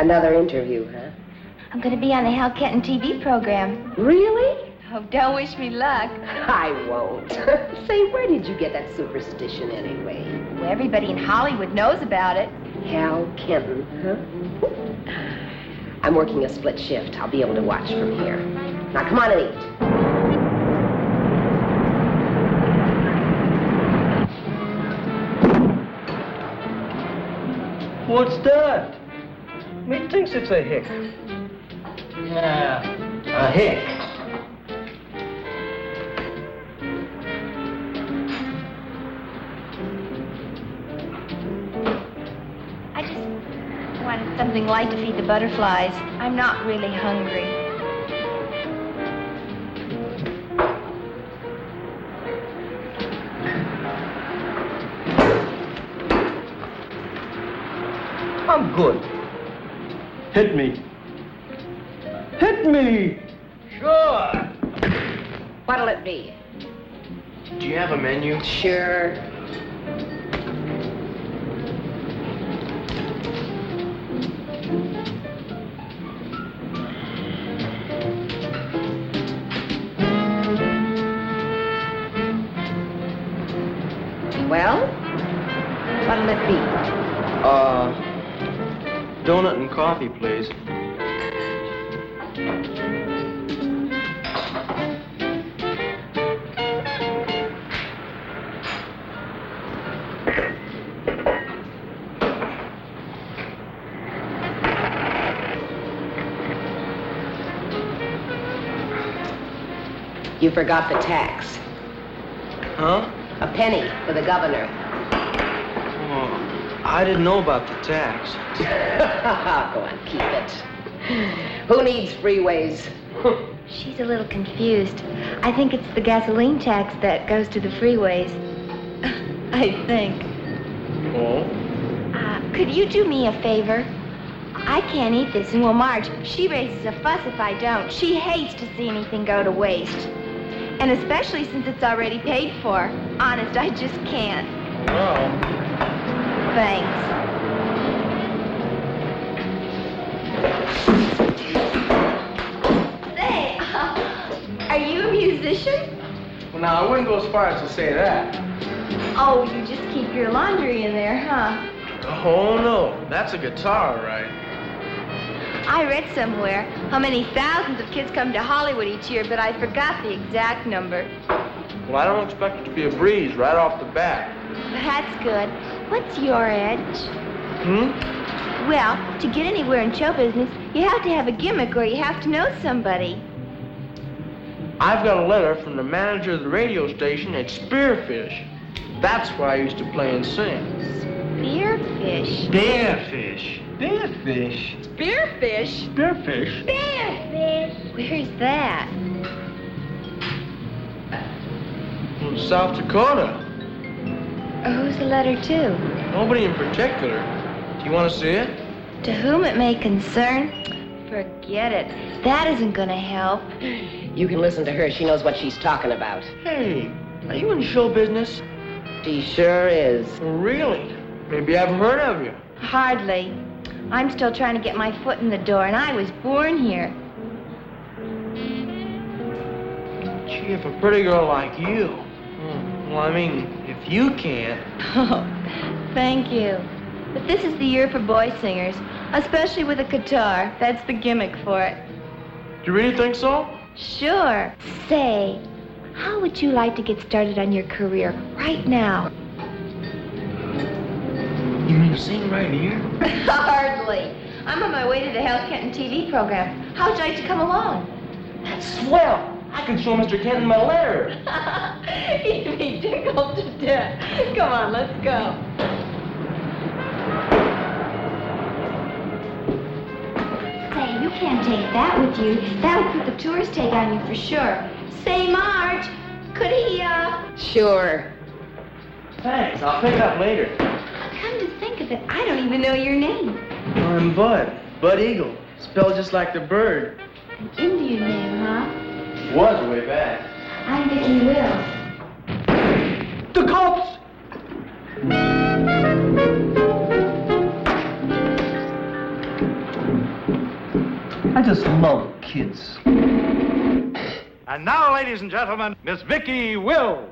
Another interview, huh? I'm going to be on the Hal Kenton TV program. Really? Oh, don't wish me luck. I won't. Say, where did you get that superstition anyway? Well, everybody in Hollywood knows about it. Hal Kenton, huh? I'm working a split shift. I'll be able to watch from here. Now, come on and eat. What's that? Me thinks it's a hick. Yeah, a hick. I just wanted something light to feed the butterflies. I'm not really hungry. I'm good. Hit me. Hit me! Sure. What'll it be? Do you have a menu? Sure. Well, what'll it be? Donut and coffee, please. You forgot the tax. Huh? A penny for the governor. Oh, I didn't know about the tax. Go on, keep it. Who needs freeways? She's a little confused. I think it's the gasoline tax that goes to the freeways. I think. Oh? Could you do me a favor? I can't eat this, and well, Marge, she raises a fuss if I don't. She hates to see anything go to waste. And especially since it's already paid for. Honest, I just can't. Well. Thanks. Say, are you a musician? Well, now, I wouldn't go as far as to say that. Oh, you just keep your laundry in there, huh? Oh, no. That's a guitar, right? I read somewhere how many thousands of kids come to Hollywood each year, but I forgot the exact number. Well, I don't expect it to be a breeze right off the bat. That's good. What's your edge? Well, to get anywhere in show business, you have to have a gimmick or you have to know somebody. I've got a letter from the manager of the radio station at Spearfish. That's where I used to play and sing. Spearfish? Spearfish. Spearfish. Spearfish? Spearfish. Spearfish. Where's that? From South Dakota. Who's the letter to? Nobody in particular. Do you want to see it? To whom it may concern? Forget it. That isn't going to help. You can listen to her. She knows what she's talking about. Hey, are you in show business? She sure is. Really? Maybe I've heard of you. Hardly. I'm still trying to get my foot in the door, and I was born here. Gee, if a pretty girl like you... Well, I mean, if you can't... Oh, thank you. But this is the year for boy singers, especially with a guitar. That's the gimmick for it. Do you really think so? Sure. Say, how would you like to get started on your career right now? You mean sing right here? Hardly. I'm on my way to the Hal Kenton TV program. How would you like to come along? That's swell. I can show Mr. Kenton my letter. He'd be tickled to death. Come on, let's go. Say, you can't take that with you. That would put the tourist tag on you for sure. Say, Marge, could he, Sure. Thanks. I'll pick it up later. Come to think of it, I don't even know your name. I'm Bud. Bud Eagle. Spelled just like the bird. An Indian name, huh? Was way back. I'm Vickie Wills. The cops! just love kids. And now, ladies and gentlemen, Miss Vickie Will.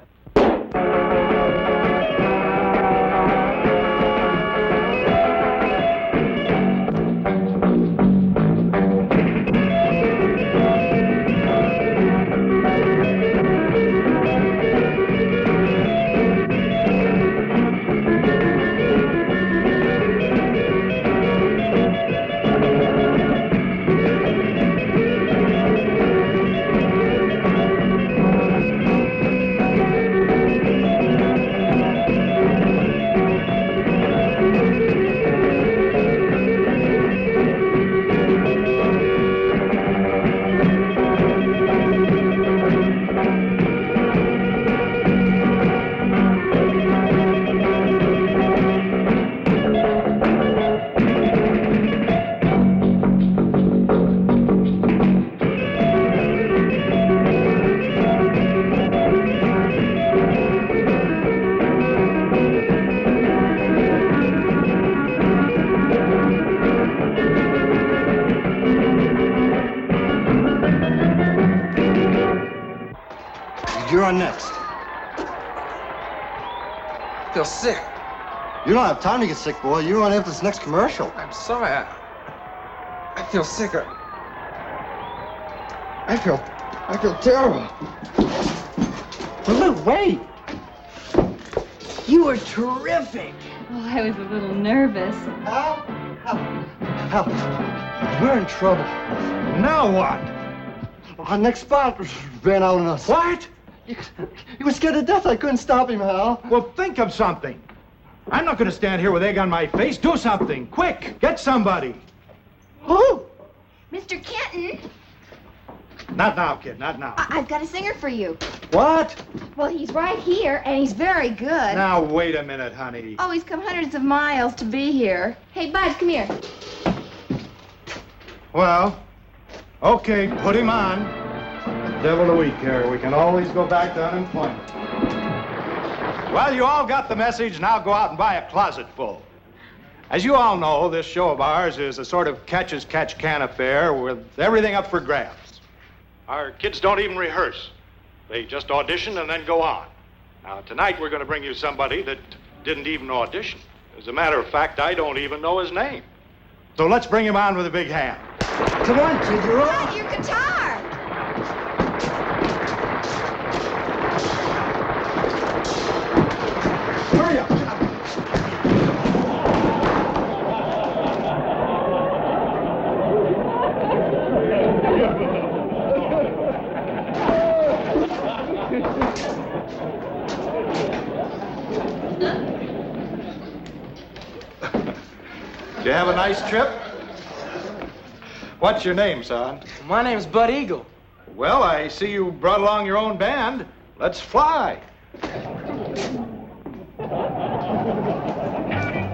You're on next. I feel sick. You don't have time to get sick, boy. You're on after this next commercial. I'm sorry. I feel sick. I feel terrible. But look, wait. You were terrific. Oh, I was a little nervous. Hal, we're in trouble. Now what? Our next spot ran out on us. What? He was scared to death. I couldn't stop him, Hal. Well, think of something. I'm not going to stand here with egg on my face. Do something. Quick. Get somebody. Who? Mr. Kenton, Not now, kid. Not now. I've got a singer for you. What? Well, he's right here, and he's very good. Now, wait a minute, honey. Oh, he's come hundreds of miles to be here. Hey, Bud, come here. Well, okay, put him on. Devil a week here. We can always go back to unemployment. Well, you all got the message. Now go out and buy a closet full. As you all know, this show of ours is a sort of catch-as-catch-can affair with everything up for grabs. Our kids don't even rehearse. They just audition and then go on. Now, tonight we're going to bring you somebody that didn't even audition. As a matter of fact, I don't even know his name. So let's bring him on with a big hand. Come on, kid, you're on. Bud, your guitar. Hurry up. Did you have a nice trip? What's your name, son? My name's Bud Eagle. Well, I see you brought along your own band. Let's fly.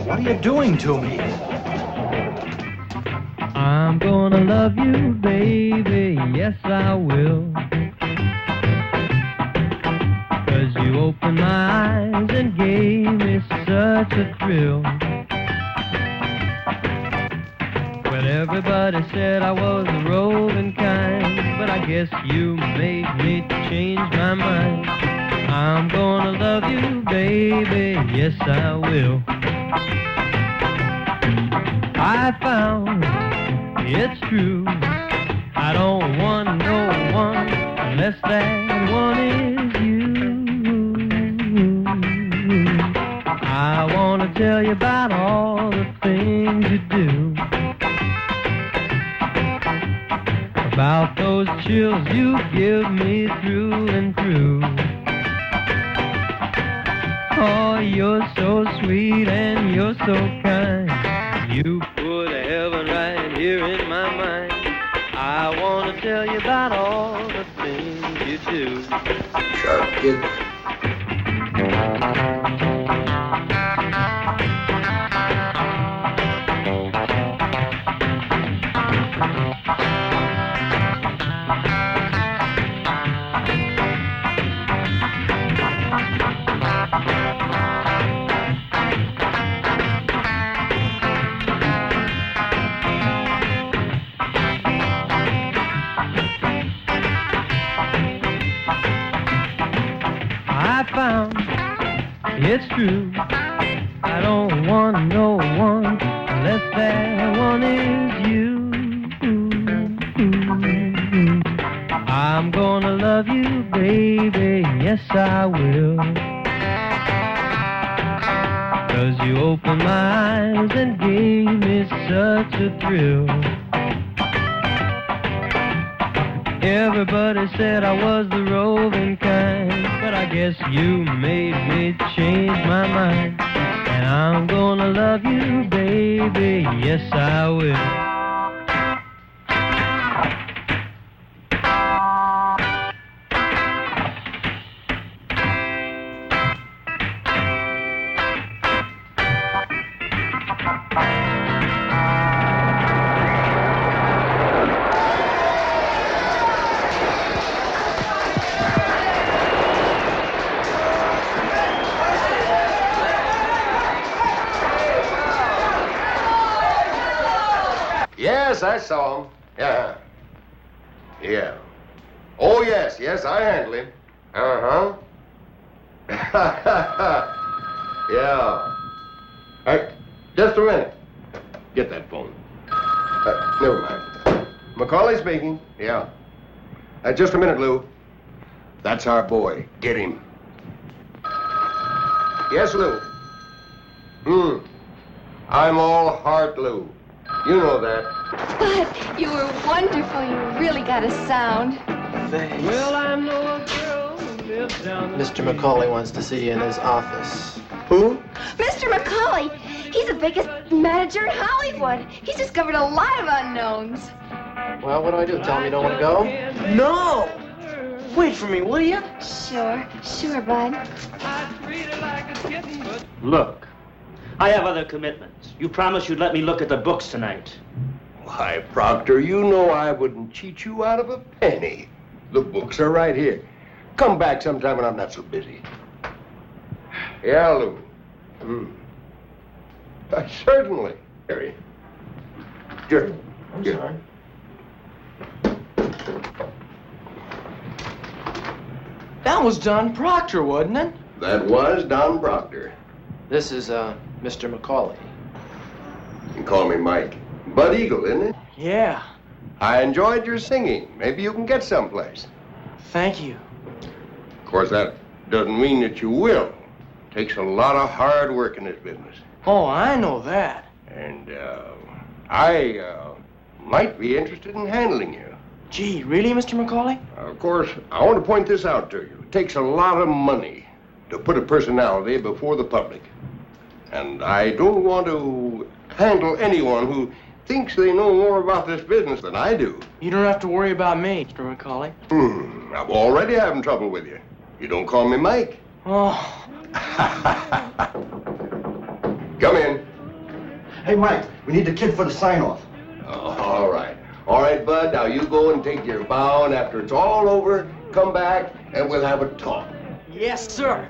What are you doing to me? I'm gonna love you, baby, yes I will. 'Cause you opened my eyes and gave me such a thrill. Well, everybody said I was a roving kind, but I guess you made me change my mind. I'm gonna love you, baby, yes I will. I found it's true, I don't want no one unless that one is you. I want to tell you about all the things you do, about those chills you give me through and through. Oh, you're so sweet and you're so kind. You put heaven right here in my mind. I want to tell you about all the things you do. Sharp kid. it's true. I don't want no one unless that one is you. I'm gonna love you, baby, yes I will. 'Cause you opened my eyes and gave me such a thrill. Everybody said I was the roving kind, but I guess you made me change my mind. And I'm gonna love you, baby, yes I will. Yes, I saw him. Yeah. Yeah. Oh, yes, I handle him. Uh-huh. Yeah. Just a minute. Get that phone. Never mind. McCauley speaking. Yeah. Just a minute, Lou. That's our boy. Get him. Yes, Lou. I'm all heart, Lou. You know that. Bud, you were wonderful. You really got a sound. Thanks. Well, I know a girl who lives down the Mr. McCauley wants to see you in his office. Who? Mr. McCauley, he's the biggest manager in Hollywood. He's discovered a lot of unknowns. Well, what do I do? Tell him you don't want to go? No! Wait for me, will you? Sure, Bud. Look, I have other commitments. You promised you'd let me look at the books tonight. Why, Proctor, you know I wouldn't cheat you out of a penny. The books are right here. Come back sometime when I'm not so busy. Yeah, Lou. Certainly. Harry. Sure. I'm sorry. That was Don Proctor, wasn't it? That was Don Proctor. This is, Mr. McCauley. You can call me Mike. Bud Eagle, isn't it? Yeah. I enjoyed your singing. Maybe you can get someplace. Thank you. Of course, that doesn't mean that you will. Takes a lot of hard work in this business. Oh, I know that. And, I might be interested in handling you. Gee, really, Mr. McCauley? Of course, I want to point this out to you. It takes a lot of money to put a personality before the public. And I don't want to handle anyone who thinks they know more about this business than I do. You don't have to worry about me, Mr. McCauley. I'm already having trouble with you. You don't call me Mike. Oh. Come in. Hey, Mike, we need the kid for the sign-off. All right. All right, Bud, now you go and take your bow, and after it's all over, come back, and we'll have a talk. Yes, sir.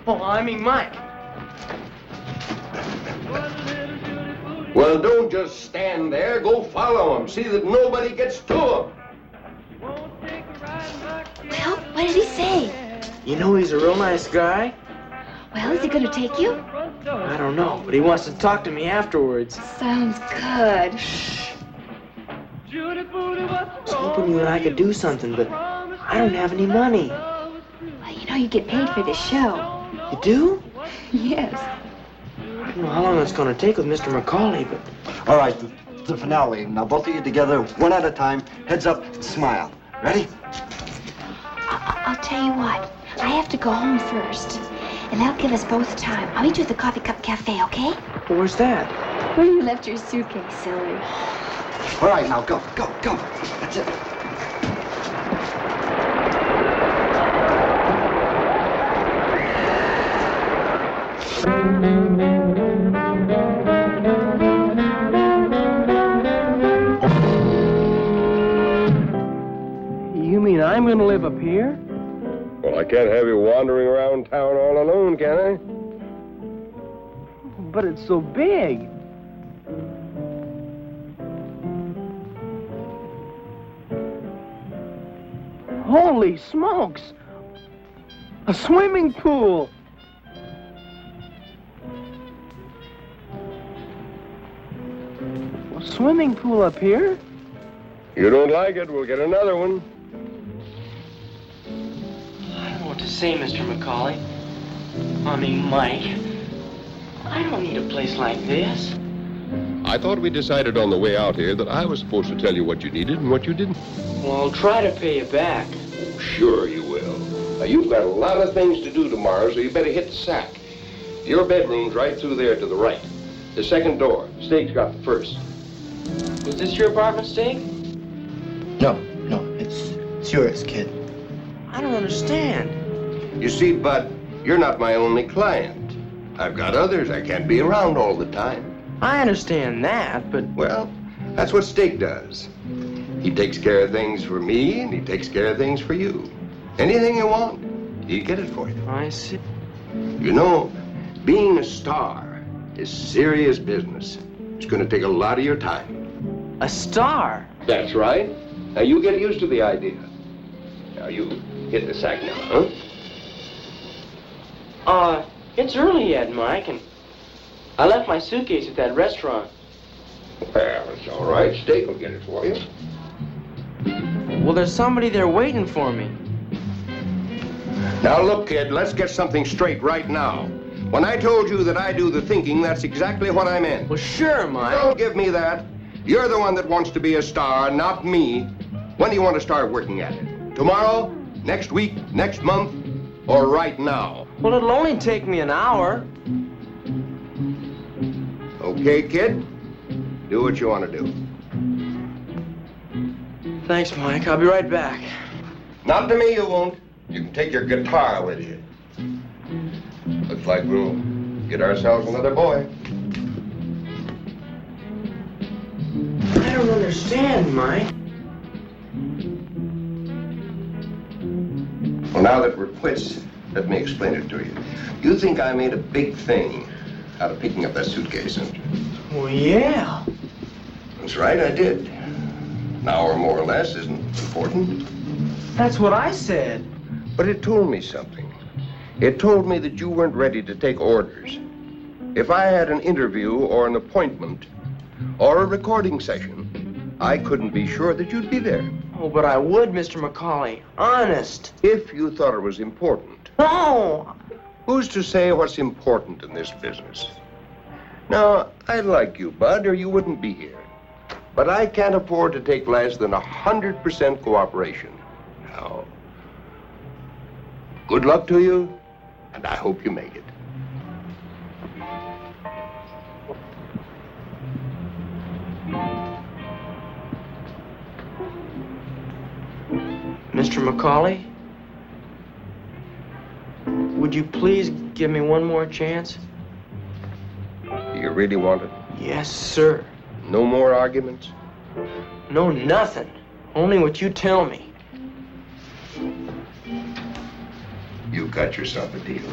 Oh, I mean Mike. Well, don't just stand there. Go follow him. See that nobody gets to him. Well, what did he say? You know he's a real nice guy. Well, is he going to take you? I don't know, but he wants to talk to me afterwards. Sounds good. I was hoping you and I could do something, but I don't have any money. Well, you know you get paid for this show. You do? Yes. I don't know how long it's going to take with Mr. McCauley, but... All right, the finale. Now, both of you together, one at a time, heads up, smile. Ready? I'll tell you what. I have to go home first, and that'll give us both time. I'll meet you at the Coffee Cup Cafe, okay? Where's that? Where you left your suitcase, silly. All right, now, go. That's it. You mean I'm going to live up here? Well, I can't have you wandering around town all alone, can I? But it's so big. Holy smokes! A swimming pool! A swimming pool up here? You don't like it, we'll get another one. I don't know what to say, Mr. McCauley. I mean, Mike. I don't need a place like this. I thought we decided on the way out here that I was supposed to tell you what you needed and what you didn't. Well, I'll try to pay you back. Oh, sure you will. Now, you've got a lot of things to do tomorrow, so you better hit the sack. Your bedroom's right through there to the right. The second door. Steak's got the first. Was this your apartment, Steak? No, it's yours, kid. I don't understand. You see, Bud, you're not my only client. I've got others. I can't be around all the time. I understand that, but... Well, that's what Steak does. He takes care of things for me, and he takes care of things for you. Anything you want, he'll get it for you. I see. You know, being a star is serious business. It's going to take a lot of your time. A star? That's right. Now, you get used to the idea. Now, you hit the sack now, huh? It's early yet, Mike, and I left my suitcase at that restaurant. Well, it's all right. Steak will get it for you. Well, there's somebody there waiting for me. Now, look, kid, let's get something straight right now. When I told you that I do the thinking, that's exactly what I meant. Well, sure, Mike. Don't give me that. You're the one that wants to be a star, not me. When do you want to start working at it? Tomorrow? Next week? Next month? Or right now? Well, it'll only take me an hour. Okay, kid? Do what you want to do. Thanks, Mike. I'll be right back. Not to me, you won't. You can take your guitar with you. Looks like we'll get ourselves another boy. I don't understand, Mike. Well, now that we're quits, let me explain it to you. You think I made a big thing out of picking up that suitcase, don't you? Well, yeah. That's right, I did. An hour more or less isn't important. That's what I said. But it told me something. It told me that you weren't ready to take orders. If I had an interview or an appointment or a recording session, I couldn't be sure that you'd be there. Oh, but I would, Mr. McCauley. Honest. If you thought it was important. No! Who's to say what's important in this business? Now, I like you, Bud, or you wouldn't be here. But I can't afford to take less than 100% cooperation. Now, good luck to you, and I hope you make it. Mr. McCauley, would you please give me one more chance? Do you really want it? Yes, sir. No more arguments? No, nothing. Only what you tell me. You got yourself a deal.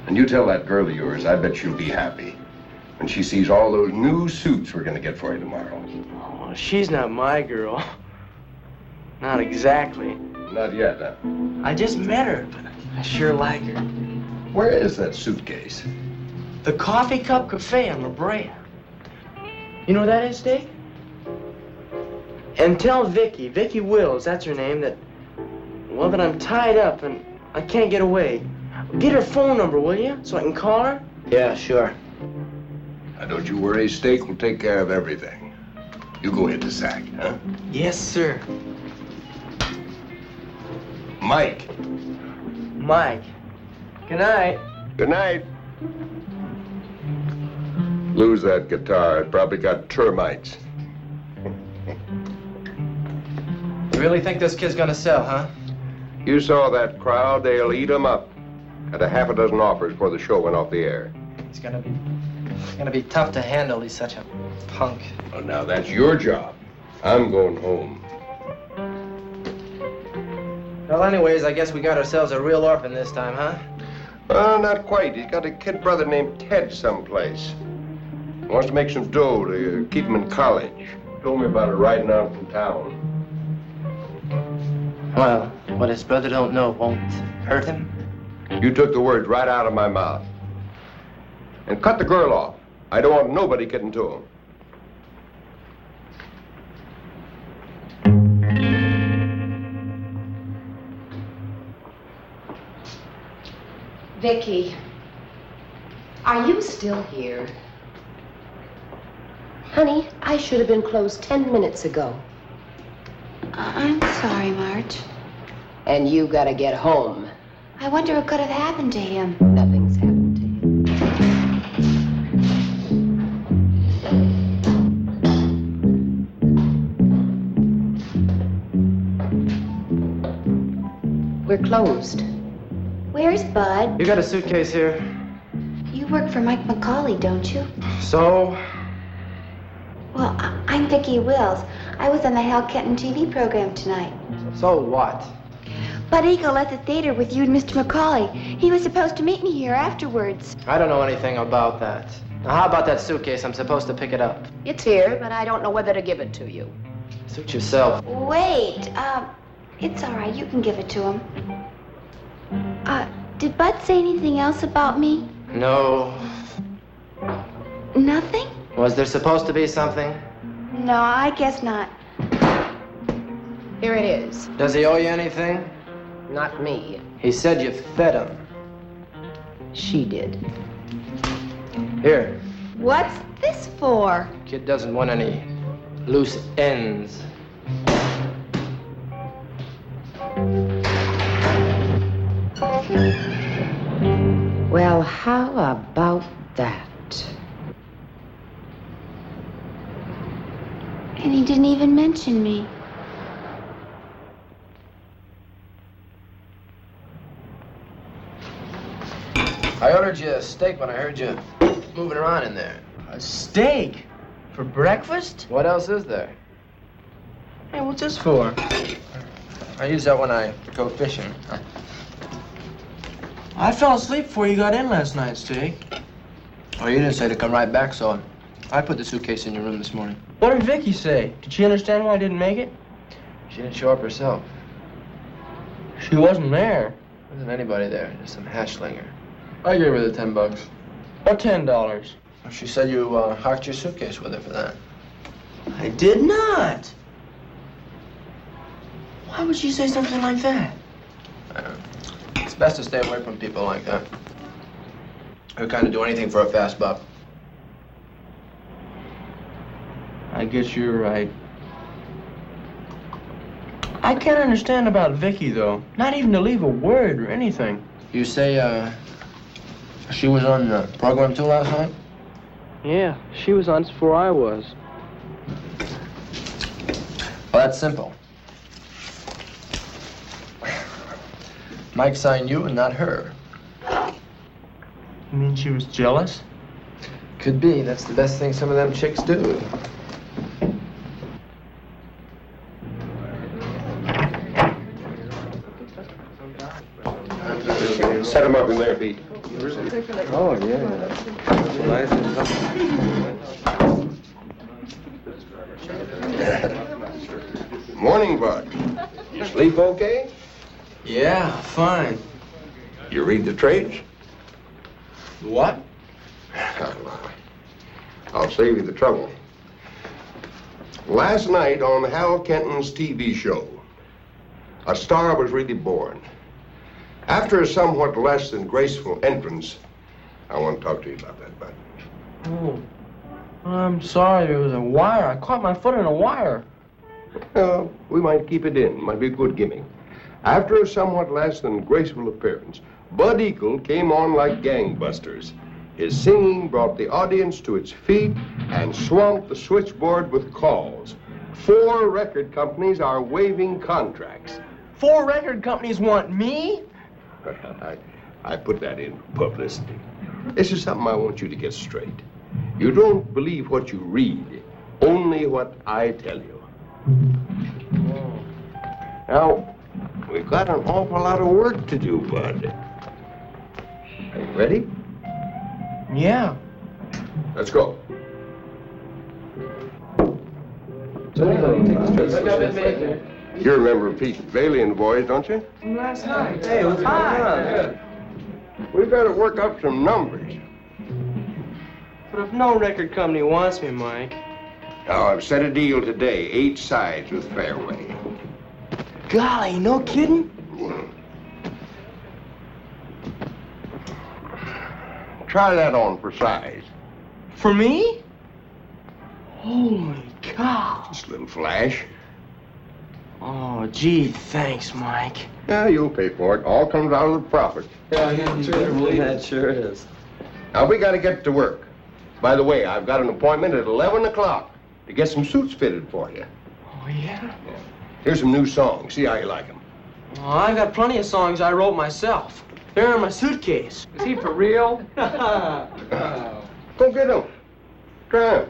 And you tell that girl of yours, I bet she'll be happy when she sees all those new suits we're going to get for you tomorrow. Oh, she's not my girl. Not exactly. Not yet, huh? I just met her, but I sure like her. Where is that suitcase? The Coffee Cup Cafe on La Brea. You know where that is, Dave? And tell Vickie Wills, that's her name, that I'm tied up and I can't get away. Get her phone number, will you, so I can call her? Yeah, sure. Now, don't you worry, Steak will take care of everything. You go hit the sack, huh? Yes, sir. Mike. Mike. Good night. Good night. Lose that guitar. It probably got termites. You really think this kid's gonna sell, huh? You saw that crowd. They'll eat 'em up. Had a half a dozen offers before the show went off the air. It's gonna be tough to handle. He's such a punk. Well, now that's your job. I'm going home. Well, anyways, I guess we got ourselves a real orphan this time, huh? Well, not quite. He's got a kid brother named Ted someplace. He wants to make some dough to keep him in college. Told me about it riding out from town. Well, what his brother don't know won't hurt him. You took the words right out of my mouth. And cut the girl off. I don't want nobody getting to him. Vickie, are you still here? Honey, I should have been closed 10 minutes ago. I'm sorry, Marge. And you gotta get home. I wonder what could have happened to him. Nothing's happened to him. We're closed. Where's Bud? You got a suitcase here? You work for Mike McCauley, don't you? So? Well, I'm Vickie Wills. I was on the Hal Kenton TV program tonight. So what? Bud Eegah left the theater with you and Mr. McCauley. He was supposed to meet me here afterwards. I don't know anything about that. Now, how about that suitcase? I'm supposed to pick it up. It's here, but I don't know whether to give it to you. Suit yourself. Wait, it's all right. You can give it to him. Did Bud say anything else about me? No. Nothing? Was there supposed to be something? No, I guess not. Here it is. Does he owe you anything? Not me. He said you fed him. She did. Here. What's this for? Kid doesn't want any loose ends. Well, how about that? And he didn't even mention me. I ordered you a steak when I heard you moving around in there. A steak? For breakfast? What else is there? Hey, what's this for? I use that when I go fishing. I fell asleep before you got in last night, Steak. Oh, you didn't say to come right back, so I put the suitcase in your room this morning. What did Vickie say? Did she understand why I didn't make it? She didn't show up herself. She wasn't there. There wasn't anybody there, just some hashlinger. I gave her the $10. Or $10. She said you hocked your suitcase with her for that. I did not. Why would she say something like that? It's best to stay away from people like that. Who kind of do anything for a fast buck. I guess you're right. I can't understand about Vickie, though. Not even to leave a word or anything. You say, she was on the program too last night? Yeah, she was on before I was. Well, that's simple. Mike signed you and not her. You mean she was jealous? Could be. That's the best thing some of them chicks do. Set him up in there, Pete. Oh, yeah. Morning, Bud. You sleep okay? Yeah, fine. You read the trades? What? I'll save you the trouble. Last night on Hal Kenton's TV show, a star was really born. After a somewhat less than graceful entrance, I want to talk to you about that, Bud. Oh, I'm sorry. There was a wire. I caught my foot in a wire. Well, we might keep it in. Might be a good gimmick. After a somewhat less than graceful appearance, Bud Eagle came on like gangbusters. His singing brought the audience to its feet and swamped the switchboard with calls. 4 record companies are waiving contracts. 4 record companies want me? I put that in publicity. This is something I want you to get straight. You don't believe what you read, only what I tell you. Now, we've got an awful lot of work to do, Bud. Are you ready? Yeah. Let's go. You remember Pete Bailey and the boys, don't you? From last night. Hey, what's going on? We've got to work up some numbers. But if no record company wants me, Mike... Now, I've set a deal today, 8 sides with Fairway. Golly, no kidding? Try that on for size. For me? Holy cow. Just a little flash. Oh, gee, thanks, Mike. Yeah, you'll pay for it. All comes out of the profit. That sure is. Now, we gotta get to work. By the way, I've got an appointment at 11 o'clock to get some suits fitted for you. Oh, yeah? Here's some new songs. See how you like them. Oh, I got plenty of songs I wrote myself. They're in my suitcase. Is he for real? Go get them. Try them.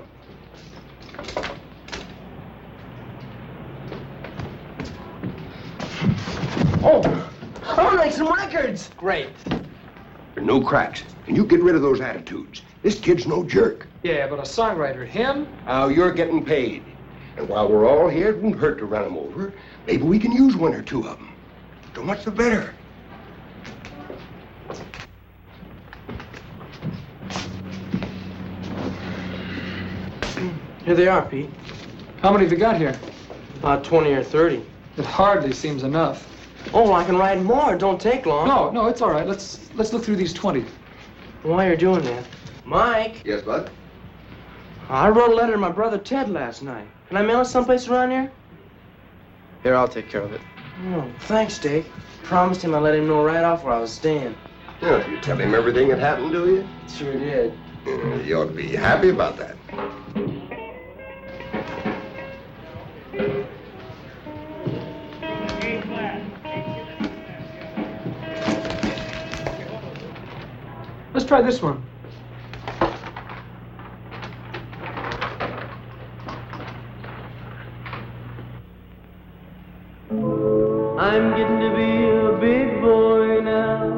Oh, I want to make some records. Great. There are no cracks. And you get rid of those attitudes. This kid's no jerk. Yeah, but a songwriter, him? Now, you're getting paid. And while we're all here, it won't hurt to run him over. Maybe we can use 1 or 2 of them. So much the better. Here they are, Pete. How many have you got here? About 20 or 30. It hardly seems enough. Oh, I can write more. It don't take long. No, it's all right. Let's look through these 20. While you're doing that, Mike, Yes, bud? I wrote a letter to my brother Ted last night. Can I mail it someplace around here? Here, I'll take care of it. Oh, thanks, Dave. Promised him I'd let him know right off where I was staying. Yeah, you tell him everything that happened to you? Sure did. You ought to be happy about that. Let's try this one. I'm getting to be a big boy now.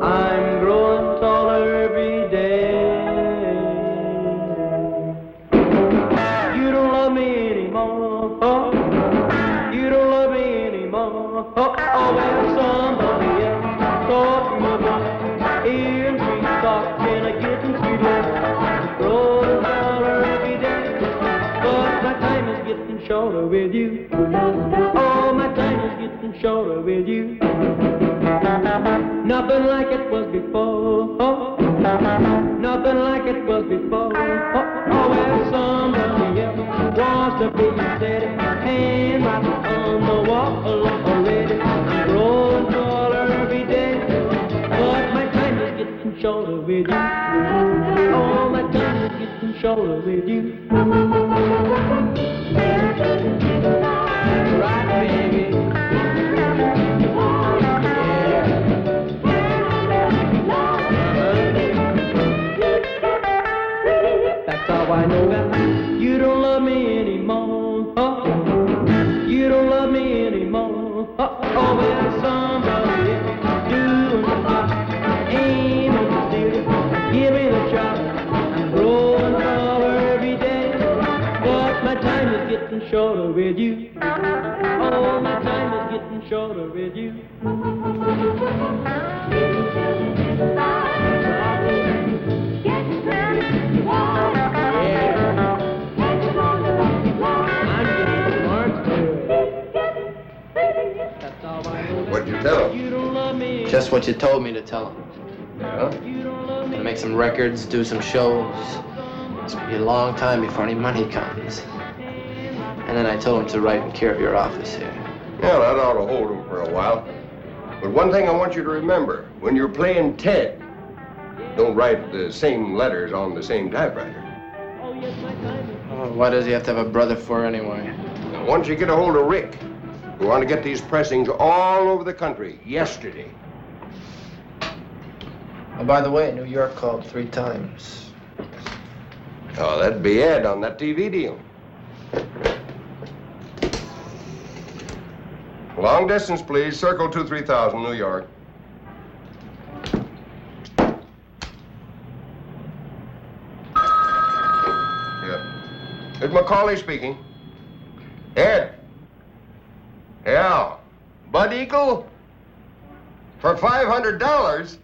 I'm growing taller every day. You don't love me anymore. You don't love me anymore. Oh, well, somebody else taught me about hearing sweet talk and a getting sweeter. Growing taller every day. But my time is getting shorter with you. Oh, my time is getting shorter with you. Nothing like it was before. Nothing like it was before. Oh, well, somebody else wants to be steady. Hand right on the wall already. I'm growing taller every day. But my time is getting shorter with you. Oh, my time is getting shorter with you. Right, baby. That's how I know that you don't love me anymore. You don't love me anymore. Oh, well, somebody else doing the job. Ain't no stealing. Give me the shot. I'm growing taller every day. But my time is getting shorter with you. Oh, my time is getting shorter with you. What'd you tell him? Just what you told me to tell him. Yeah? Gonna make some records, do some shows. It's gonna be a long time before any money comes. And then I told him to write in care of your office here. Yeah, that ought to hold him for a while. But one thing I want you to remember, when you're playing Ted, don't write the same letters on the same typewriter. Oh, why does he have to have a brother for anyway? Now, once you get a hold of Rick, we want to get these pressings all over the country yesterday. Oh, by the way, New York called 3 times. Oh, that'd be Ed on that TV deal. Long distance, please. Circle 23000, New York. Yeah. It's McCauley speaking. Ed. Yeah. Bud Eagle? For $500?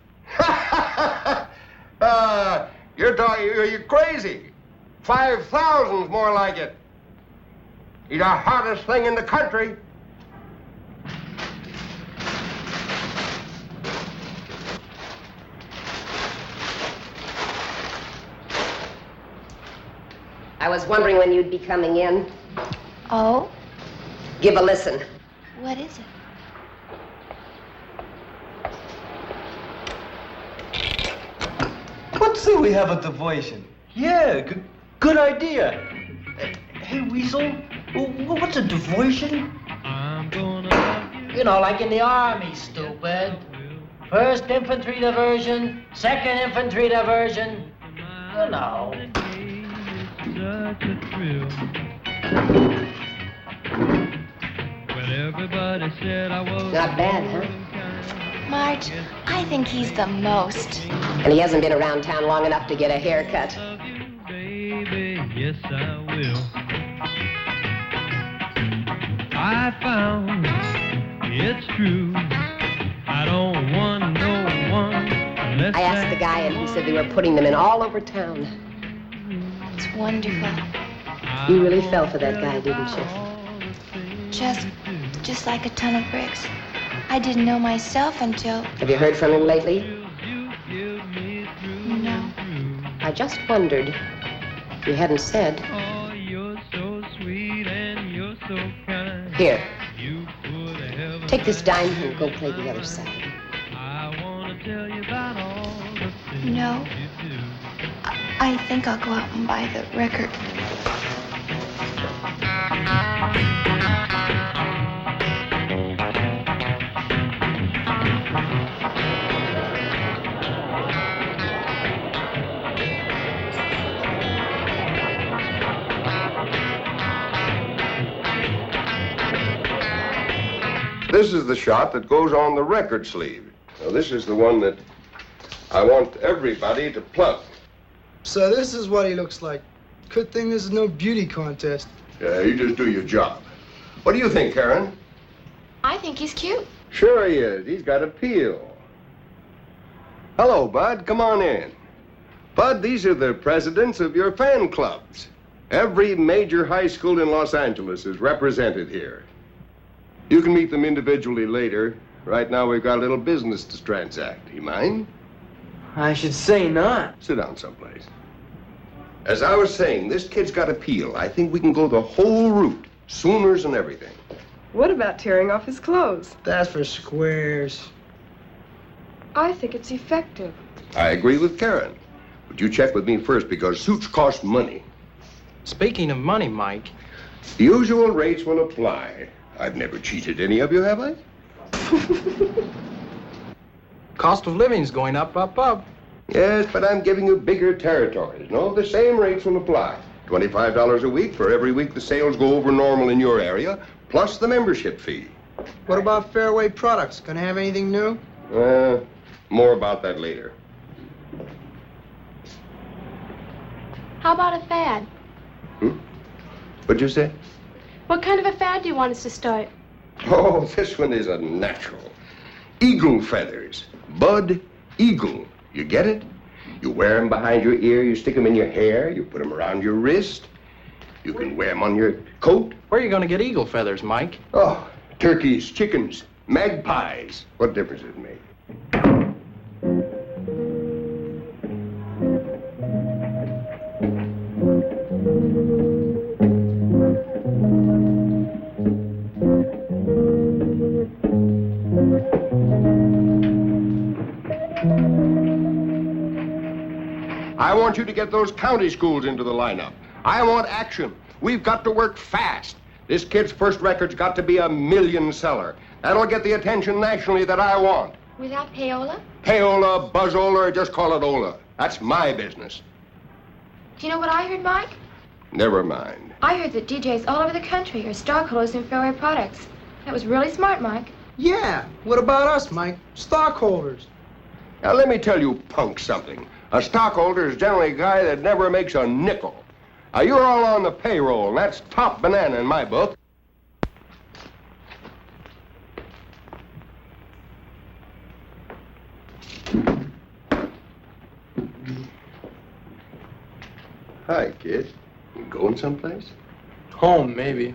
You're You're crazy. 5,000's more like it. He's the hardest thing in the country. I was wondering when you'd be coming in. Oh? Give a listen. What is it? Let's say we have a diversion. Yeah, good idea. Hey, Weasel, what's a diversion? I'm gonna love you. You know, like in the army, stupid. First infantry diversion, second infantry diversion. You know. Such a thrill. When everybody said I was Not bad, huh? Marge, I think he's the most. And he hasn't been around town long enough to get a haircut. love you, baby, yes I will. I found it's true. I don't want no one unless I asked the guy, and he said they were putting them in all over town. It's wonderful. You really fell for that guy, didn't you? Just like a ton of bricks. I didn't know myself until... Have you heard from him lately? No. I just wondered. You hadn't said. Oh, you're so sweet and you're so kind. Here, You put heaven take this dime and go play the other side. I want to tell you about all the things No. you do. I think I'll go out and buy the record. This is the shot that goes on the record sleeve. Now, this is the one that I want everybody to plug. So this is what he looks like. Good thing this is no beauty contest. Yeah, you just do your job. What do you think, Karen? I think he's cute. Sure he is. He's got appeal. Hello, Bud. Come on in. Bud, these are the presidents of your fan clubs. Every major high school in Los Angeles is represented here. You can meet them individually later. Right now, we've got a little business to transact. You mind? I should say not. Sit down someplace. As I was saying, this kid's got appeal. I think we can go the whole route. Sooners and everything. What about tearing off his clothes? That's for squares. I think it's effective. I agree with Karen. But you check with me first because suits cost money. Speaking of money, Mike. The usual rates will apply. I've never cheated any of you, have I? Cost of living's going up, up, up. Yes, but I'm giving you bigger territories. No, the same rates will apply. $25 a week for every week the sales go over normal in your area, plus the membership fee. What about Fairway Products? Gonna have anything new? More about that later. How about a fad? What'd you say? What kind of a fad do you want us to start? Oh, this one is a natural. Eagle feathers. Bud Eagle. You get it? You wear them behind your ear, you stick them in your hair, you put them around your wrist. You can wear them on your coat. Where are you gonna get eagle feathers, Mike? Oh, turkeys, chickens, magpies. What difference does it make? I want you to get those county schools into the lineup. I want action. We've got to work fast. This kid's first record's got to be a million seller. That'll get the attention nationally that I want. Without payola? Payola, buzzola, or just call it Ola. That's my business. Do you know what I heard, Mike? Never mind. I heard that DJs all over the country are stockholders in Fairway Products. That was really smart, Mike. Yeah. What about us, Mike? Stockholders. Now, let me tell you punks something. A stockholder is generally a guy that never makes a nickel. Now, you're all on the payroll, and that's top banana in my book. Hi, kid. You going someplace? Home, maybe.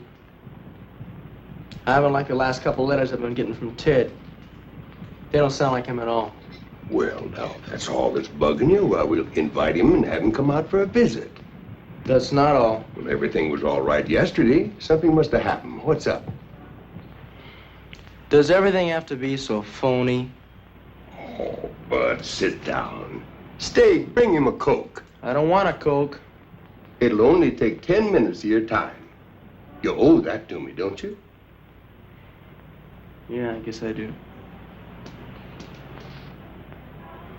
I haven't liked the last couple letters I've been getting from Ted. They don't sound like him at all. Well, now, if that's all that's bugging you, well, we'll invite him and have him come out for a visit. That's not all. Well, everything was all right yesterday. Something must have happened. What's up? Does everything have to be so phony? Oh, Bud, sit down. Stay, bring him a Coke. I don't want a Coke. It'll only take 10 minutes of your time. You owe that to me, don't you? Yeah, I guess I do.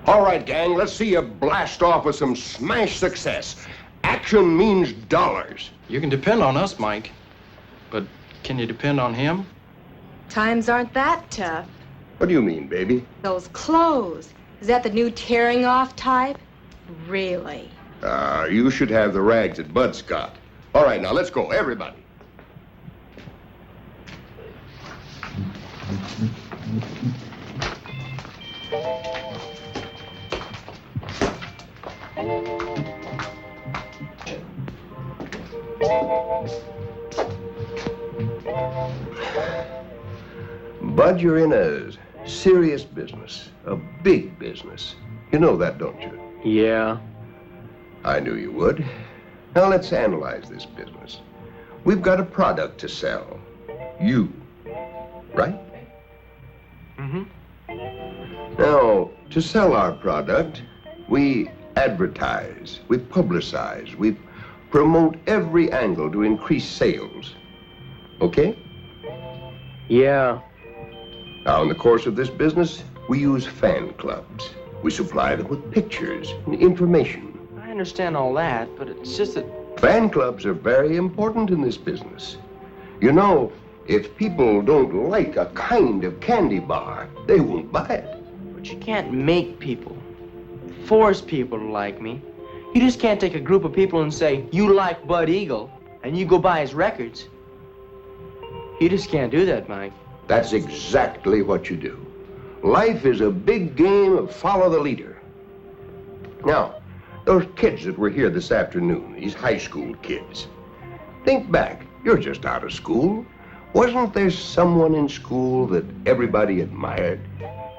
All right, gang, let's see you blast off with some smash success. Action means dollars. You can depend on us, Mike. But can you depend on him? Times aren't that tough. What do you mean, baby? Those clothes. Is that the new tearing off type? Really? You should have the rags that Bud's got. All right, now let's go, everybody. Bud, you're in a serious business, a big business. You know that, don't you? Yeah. I knew you would. Now let's analyze this business. We've got a product to sell. You, right? Mm-hmm. Now, to sell our product, we advertise, we publicize, we promote every angle to increase sales. Okay? Yeah. Now, in the course of this business, we use fan clubs. We supply them with pictures and information. I understand all that, but it's just that... Fan clubs are very important in this business. You know, if people don't like a kind of candy bar, they won't buy it. But you can't make people, force people to like me. You just can't take a group of people and say, you like Bud Eagle, and you go buy his records. You just can't do that, Mike. That's exactly what you do. Life is a big game of follow the leader. Now, those kids that were here this afternoon, these high school kids, think back. You're just out of school. Wasn't there someone in school that everybody admired?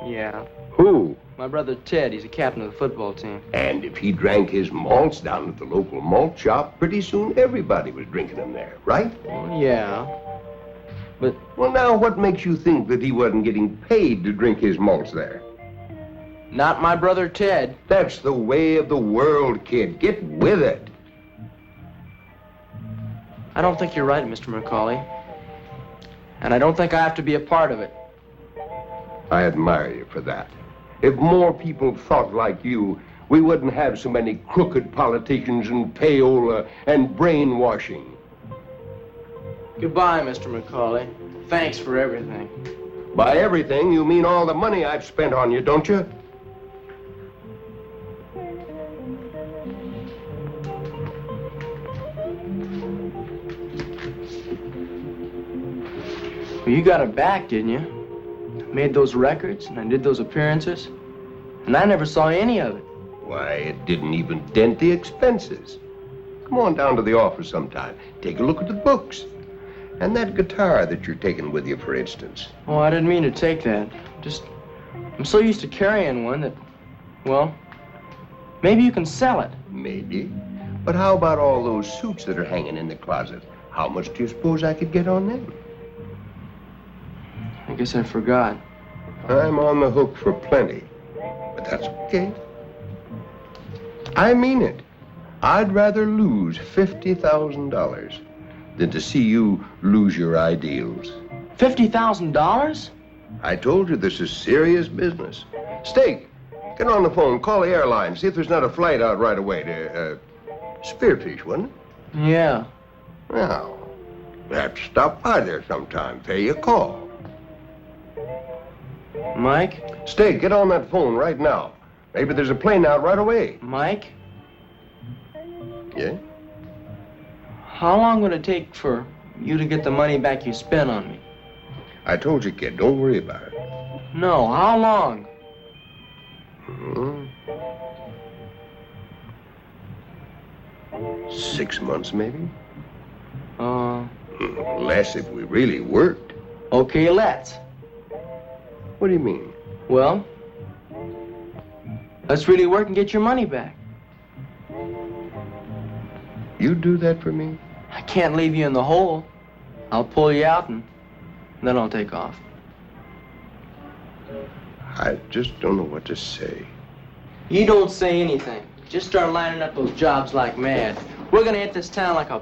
Yeah. Who? My brother Ted, he's a captain of the football team. And if he drank his malts down at the local malt shop, pretty soon everybody was drinking them there, right? Well, yeah. But... Well, now, what makes you think that he wasn't getting paid to drink his malts there? Not my brother Ted. That's the way of the world, kid. Get with it. I don't think you're right, Mr. McCauley. And I don't think I have to be a part of it. I admire you for that. If more people thought like you, we wouldn't have so many crooked politicians and payola and brainwashing. Goodbye, Mr. McCauley. Thanks for everything. By everything, you mean all the money I've spent on you, don't you? Well, you got it back, didn't you? Made those records, and I did those appearances, and I never saw any of it. Why, it didn't even dent the expenses. Come on down to the office sometime. Take a look at the books. And that guitar that you're taking with you, for instance. Oh, I didn't mean to take that. I'm so used to carrying one that, well, maybe you can sell it. Maybe. But how about all those suits that are hanging in the closet? How much do you suppose I could get on them? I guess I forgot. I'm on the hook for plenty. But that's okay. I mean it. I'd rather lose $50,000 than to see you lose your ideals. $50,000? I told you this is serious business. Steak, get on the phone, call the airline, see if there's not a flight out right away to, Spearfish, wasn't it? Yeah. Well, perhaps stop by there sometime, pay a call. Mike? Steak, get on that phone right now. Maybe there's a plane out right away. Mike? Yeah? How long would it take for you to get the money back you spent on me? I told you, kid, don't worry about it. No, how long? 6 months, maybe? Uh, Less if we really worked. okay, let's. What do you mean? Well, let's really work and get your money back. You do that for me? I can't leave you in the hole. I'll pull you out and then I'll take off. I just don't know what to say. You don't say anything. Just start lining up those jobs like mad. We're gonna hit this town like a...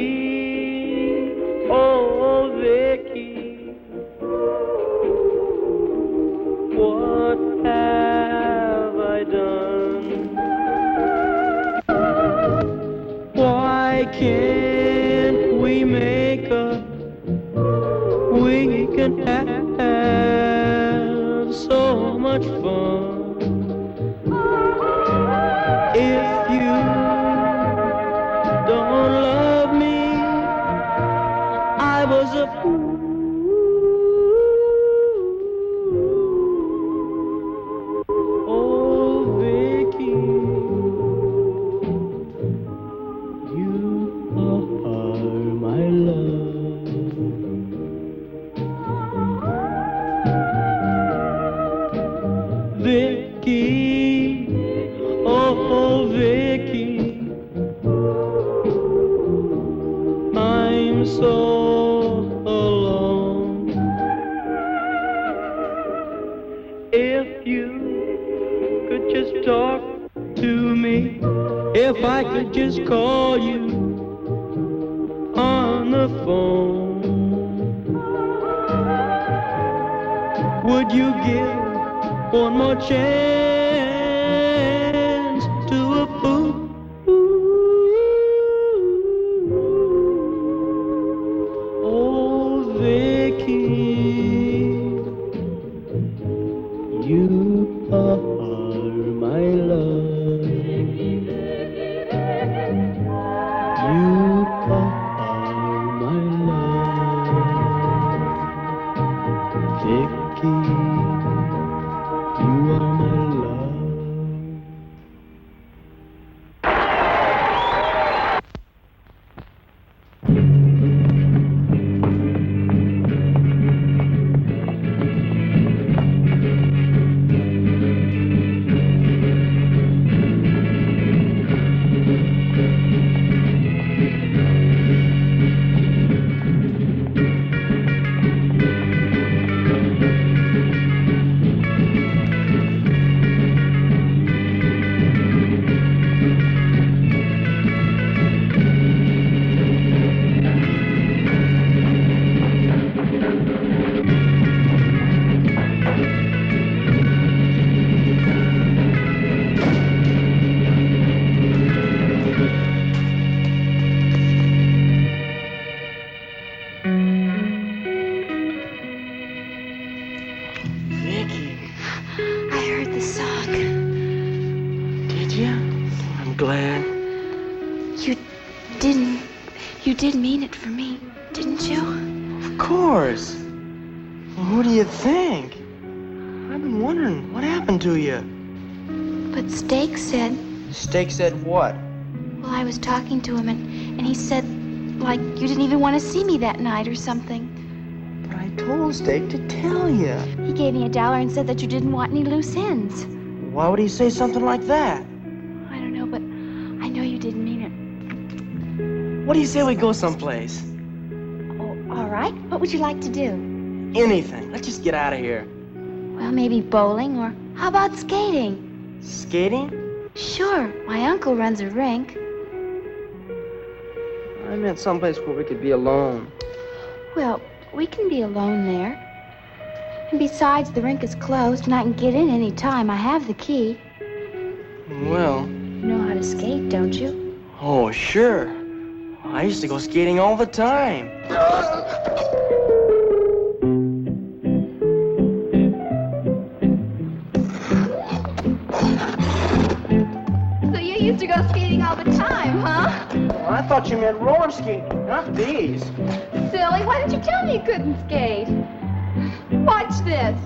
Vickie, oh Vickie, what have I done? Why can't we make up? We can have so much fun. If you don't love me, I was a fool. Oh, Vickie, you are my love. Vickie, oh, Vickie, I'm so alone. If you could just talk to me, if I could just call you on the phone, would you give one more chance to a fool? Oh, Vickie, you are my love. You are my love. Vickie, you are my love. Vickie, I heard the song. did ya? I'm glad. You did mean it for me, didn't you? Of course. Well, who do you think? been wondering, what happened to you? But Steak said, Steak said what? well, I was talking to him, and he said, like, you didn't even want to see me that night or something. But I told Steak to tell you. He gave me $1 and said that you didn't want any loose ends. Why would he say something like that? I don't know, but I know you didn't mean it. What do you say we go someplace? Oh, all right. What would you like to do? Anything. Let's just get out of here. Well, maybe bowling, or how about skating? Skating? Sure. My uncle runs a rink. I meant someplace where we could be alone. Well, we can be alone there. And besides, the rink is closed, and I can get in any time. I have the key. Well. You know how to skate, don't you? Oh, sure. I used to go skating all the time. So you used to go skating all the time, huh? Well, I thought you meant roller skating, not these. Silly, why didn't you tell me you couldn't skate? Watch this.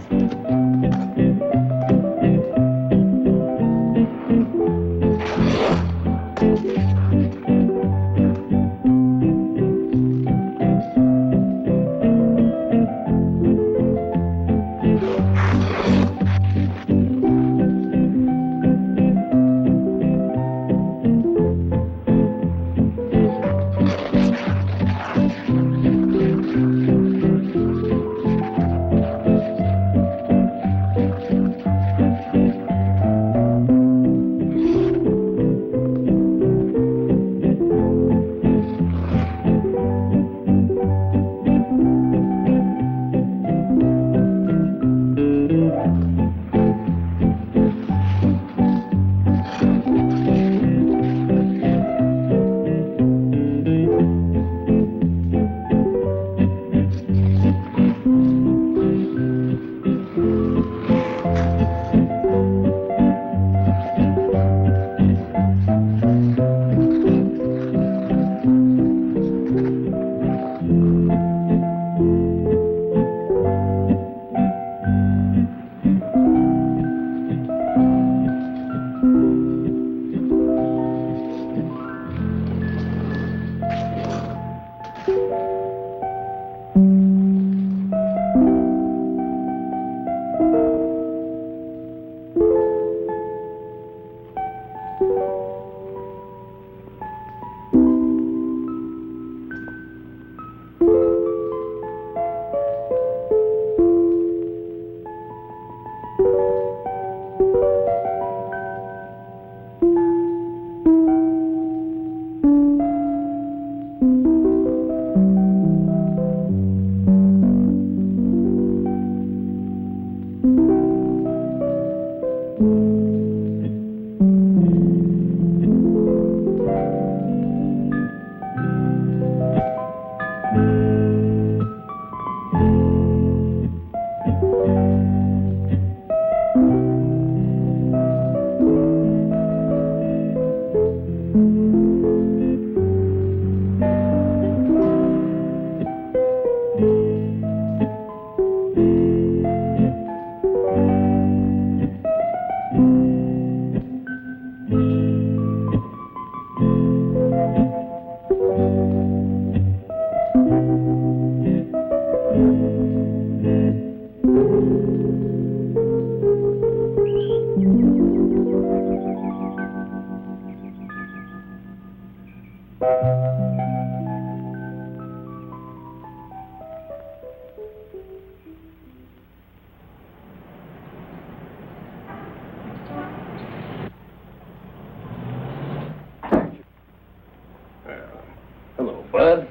Hello, Bud.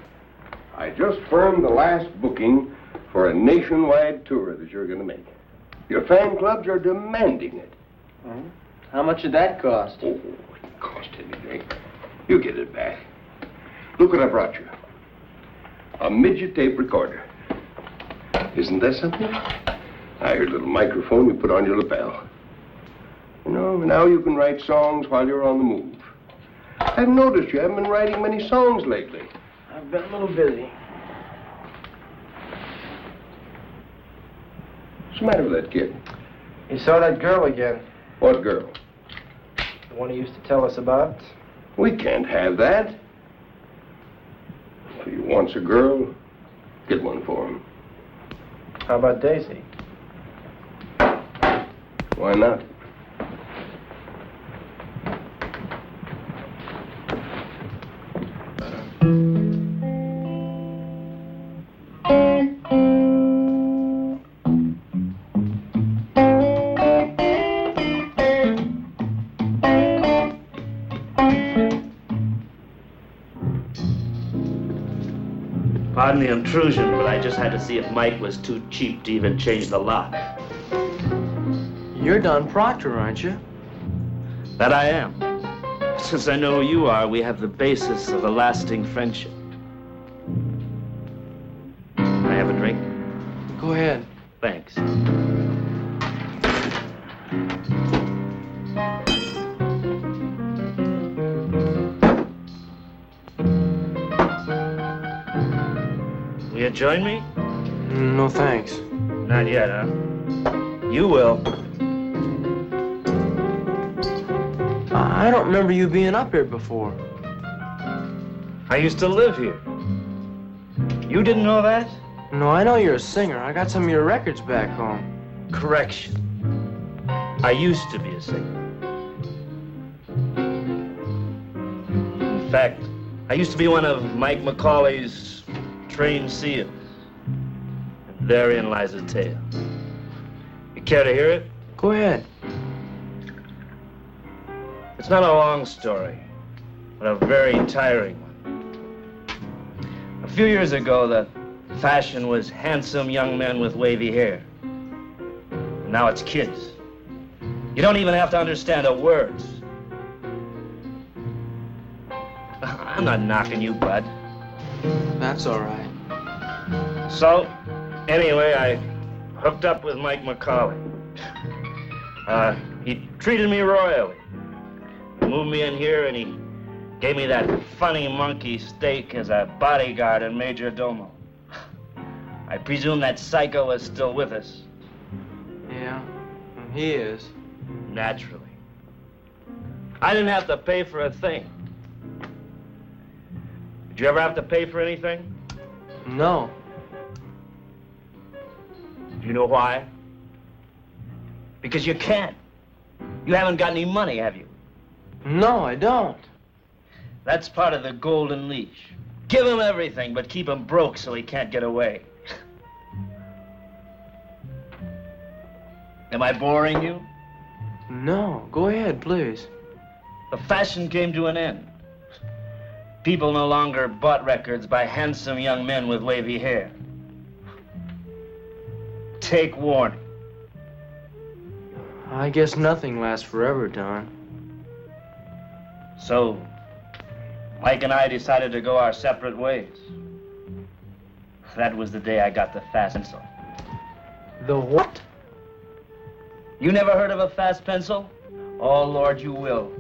I just firmed the last booking for a nationwide tour that you're going to make. Your fan clubs are demanding it. How much did that cost? Oh, it didn't cost anything. You get it back. Look what I brought you. A midget tape recorder. Isn't that something? Now, your little microphone you put on your lapel. You know, now you can write songs while you're on the move. I've noticed you haven't been writing many songs lately. I've been a little busy. What's the matter with that kid? You saw that girl again. What girl? The one he used to tell us about. We can't have that. If he wants a girl, get one for him. How about Daisy? Why not? Pardon the intrusion, but I just had to see if Mike was too cheap to even change the lock. You're Don Proctor, aren't you? That I am. Since I know who you are, we have the basis of a lasting friendship. Can I have a drink? Go ahead. Thanks. Will you join me? No, thanks. Not yet, huh? You will. I don't remember you being up here before. I used to live here. You didn't know that? No, I know you're a singer. I got some of your records back home. Correction. I used to be a singer. In fact, I used to be one of Mike McCauley's trained seals. And therein lies the tale. You care to hear it? Go ahead. It's not a long story, but a very tiring one. A few years ago, the fashion was handsome young men with wavy hair. And now it's kids. You don't even have to understand the words. I'm not knocking you, bud. That's all right. So, anyway, I hooked up with Mike McCauley. He treated me royally. He moved me in here and he gave me that funny monkey steak as a bodyguard and major domo. I presume that psycho is still with us. Yeah, he is. Naturally. I didn't have to pay for a thing. Did you ever have to pay for anything? No. Do you know why? Because you can't. You haven't got any money, have you? No, I don't. That's part of the golden leash. Give him everything, but keep him broke so he can't get away. Am I boring you? No, go ahead, please. The fashion came to an end. People no longer bought records by handsome young men with wavy hair. Take warning. I guess nothing lasts forever, Don. So, Mike and I decided to go our separate ways. That was the day I got the fast pencil. The what? You never heard of a fast pencil? Oh, Lord, you will.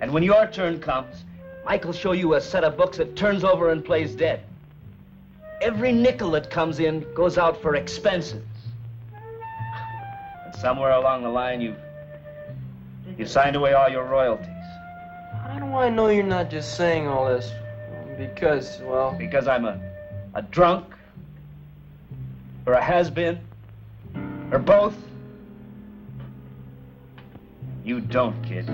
And when your turn comes, Mike will show you a set of books that turns over and plays dead. Every nickel that comes in goes out for expenses. And somewhere along the line, you signed away all your royalties. How do I know you're not just saying all this because, well... Because I'm a drunk, or a has-been, or both? You don't, kid.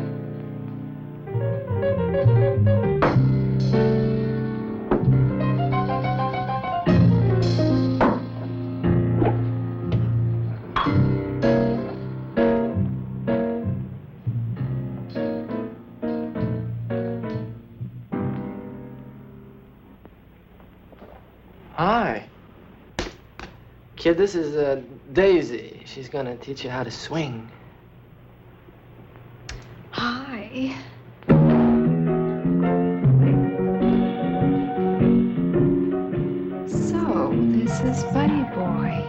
Hi. Kid, this is Daisy. She's gonna teach you how to swing. Hi. So, this is Buddy Boy.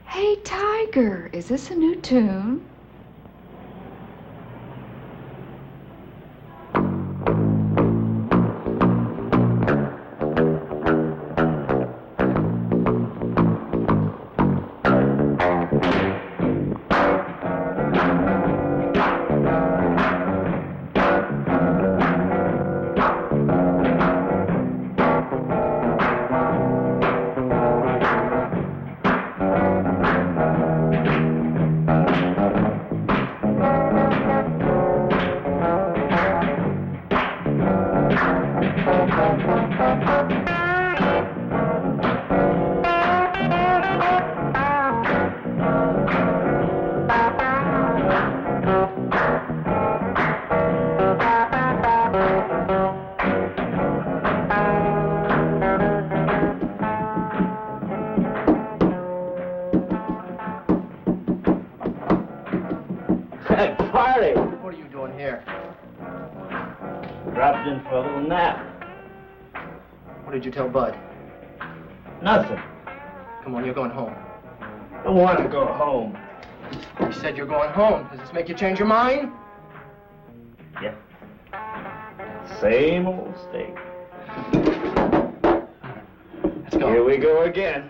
Hey, Tiger, is this a new tune? Party! What are you doing here? Dropped in for a little nap. What did you tell Bud? Nothing. Come on, you're going home. I want to go home. You said you're going home. Does this make you change your mind? Yeah. Same old steak. Let's go. Here we go again.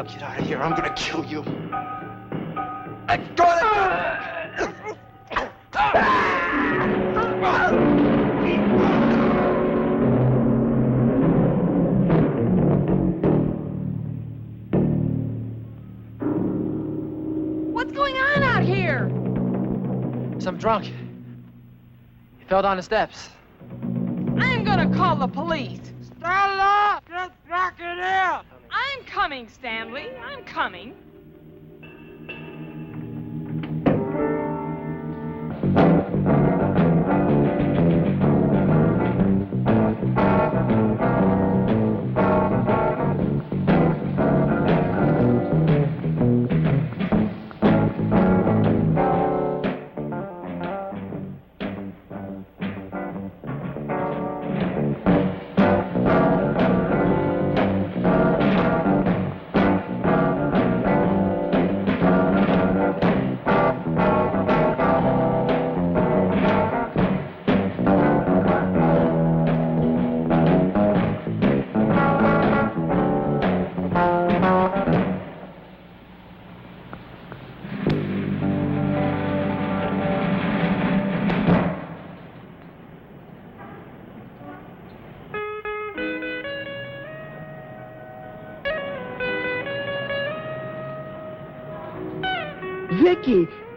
Get out of here. I'm gonna kill you. What's going on out here? Some drunk. He fell down the steps. I'm gonna call the police. Stella! Just back it up! I'm coming, Stanley. I'm coming.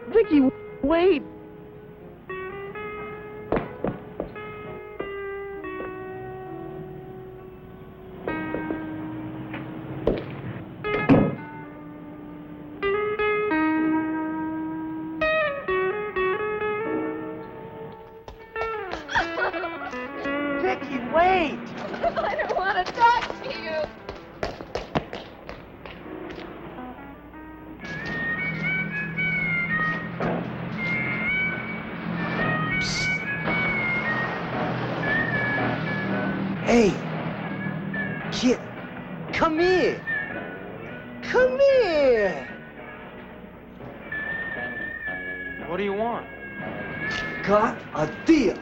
Vickie, wait. Vickie, wait. I don't want to talk to you. Hey, kid, come here. Come here. What do you want? Got a deal.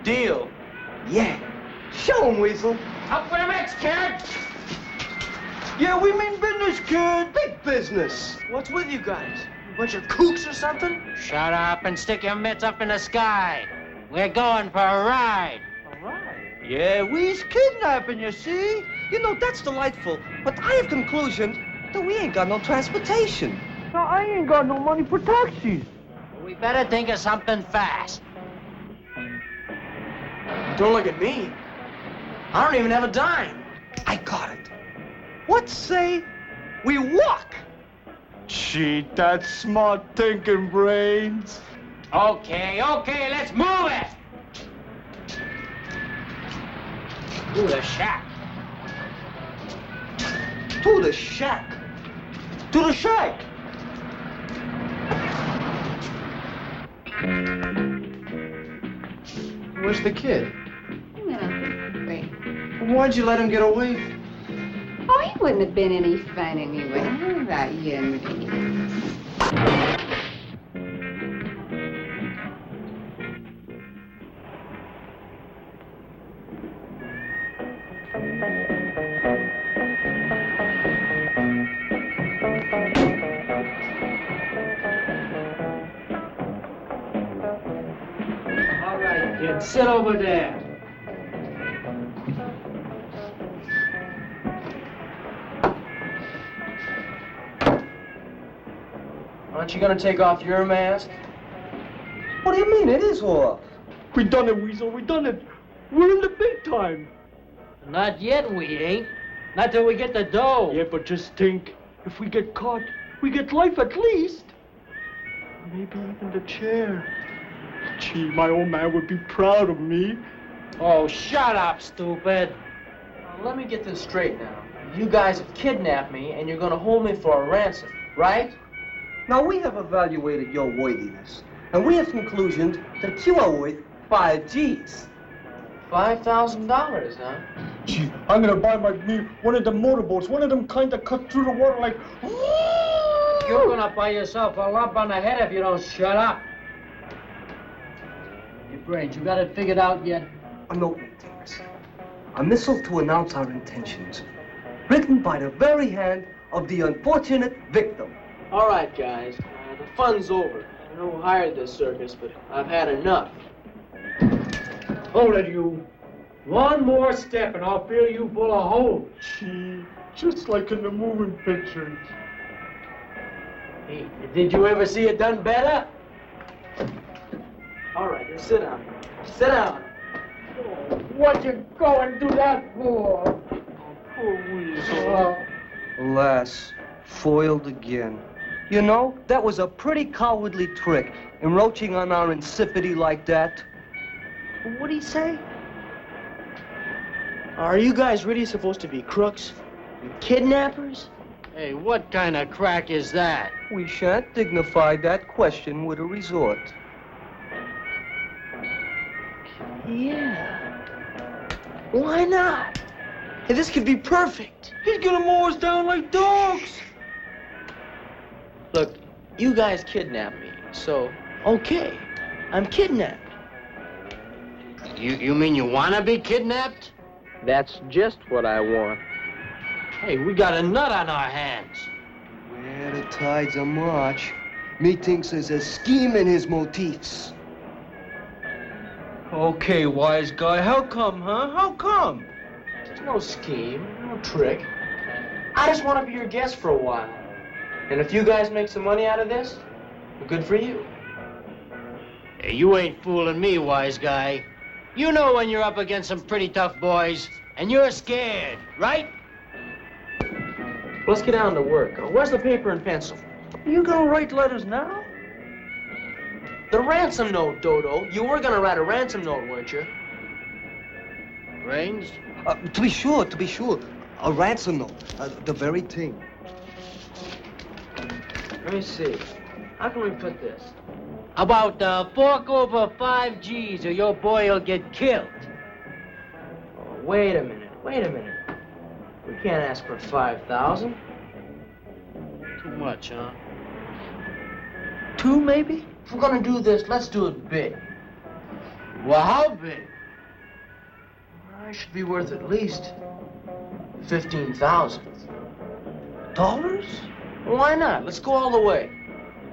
Deal? Yeah. Show 'em, Weasel. Up for the mix, kid! Yeah, we mean business, kid. Big business. What's with you guys? A bunch of kooks or something? Shut up and stick your mitts up in the sky. We're going for a ride. A ride? Yeah, we's kidnapping, you see? You know, that's delightful. But I have conclusion that we ain't got no transportation. Now, I ain't got no money for taxis. We better think of something fast. Don't look at me. I don't even have a dime. I got it. What say we walk? Gee, that's smart thinking, Brains. Okay, let's move it! To the shack. To the shack. To the shack. Where's the kid? Wait. Why'd you let him get away? Oh, he wouldn't have been any fun anyway. How about you and me? All right, kid, sit over there. Aren't you gonna take off your mask? What do you mean? It is off. We done it, Weasel. We done it. We're in the big time. Not yet, we ain't. Not till we get the dough. Yeah, but just think. If we get caught, we get life at least. Maybe even the chair. Gee, my old man would be proud of me. Oh, shut up, stupid. Now, let me get this straight now. You guys have kidnapped me, and you're gonna hold me for a ransom, right? Now, we have evaluated your worthiness, and we have conclusioned that you are worth 5 G's. $5,000, huh? Gee, I'm gonna buy me one of them motorboats, one of them kind that cut through the water like... You're gonna buy yourself a lump on the head if you don't shut up. Your brains, you got it figured out yet? A note, Thomas. A missile to announce our intentions. Written by the very hand of the unfortunate victim. All right, guys. The fun's over. I know who hired this circus, but I've had enough. Hold it, you. One more step and I'll fill you full of holes. Gee, just like in the moving pictures. Hey, did you ever see it done better? All right, then sit down. Sit down. What you go and do that for? Poor Weasel. Alas, foiled again. You know, that was a pretty cowardly trick, encroaching on our insipidity like that. What'd he say? Are you guys really supposed to be crooks? Kidnappers? Hey, what kind of crack is that? We shan't dignify that question with a resort. Yeah. Why not? Hey, this could be perfect. He's gonna mow us down like dogs. Look, you guys kidnapped me, so, okay, I'm kidnapped. You mean you wanna be kidnapped? That's just what I want. Hey, we got a nut on our hands. Where the tides are March, methinks there's a scheme in his motifs. Okay, wise guy, how come, huh? How come? There's no scheme, no trick. I just want to be your guest for a while. And if you guys make some money out of this, well, good for you. Hey, you ain't fooling me, wise guy. You know when you're up against some pretty tough boys, and you're scared, right? Let's get down to work. Where's the paper and pencil? You gonna write letters now? The ransom note, Dodo. You were gonna write a ransom note, weren't you? Brains? To be sure. A ransom note, the very thing. Let me see. How can we put this? About fork over 5 G's or your boy will get killed. Oh, wait a minute. We can't ask for 5,000. Too much, huh? 2, maybe? If we're gonna do this, let's do it big. Well, how big? I should be worth at least 15,000. Dollars? Why not? Let's go all the way.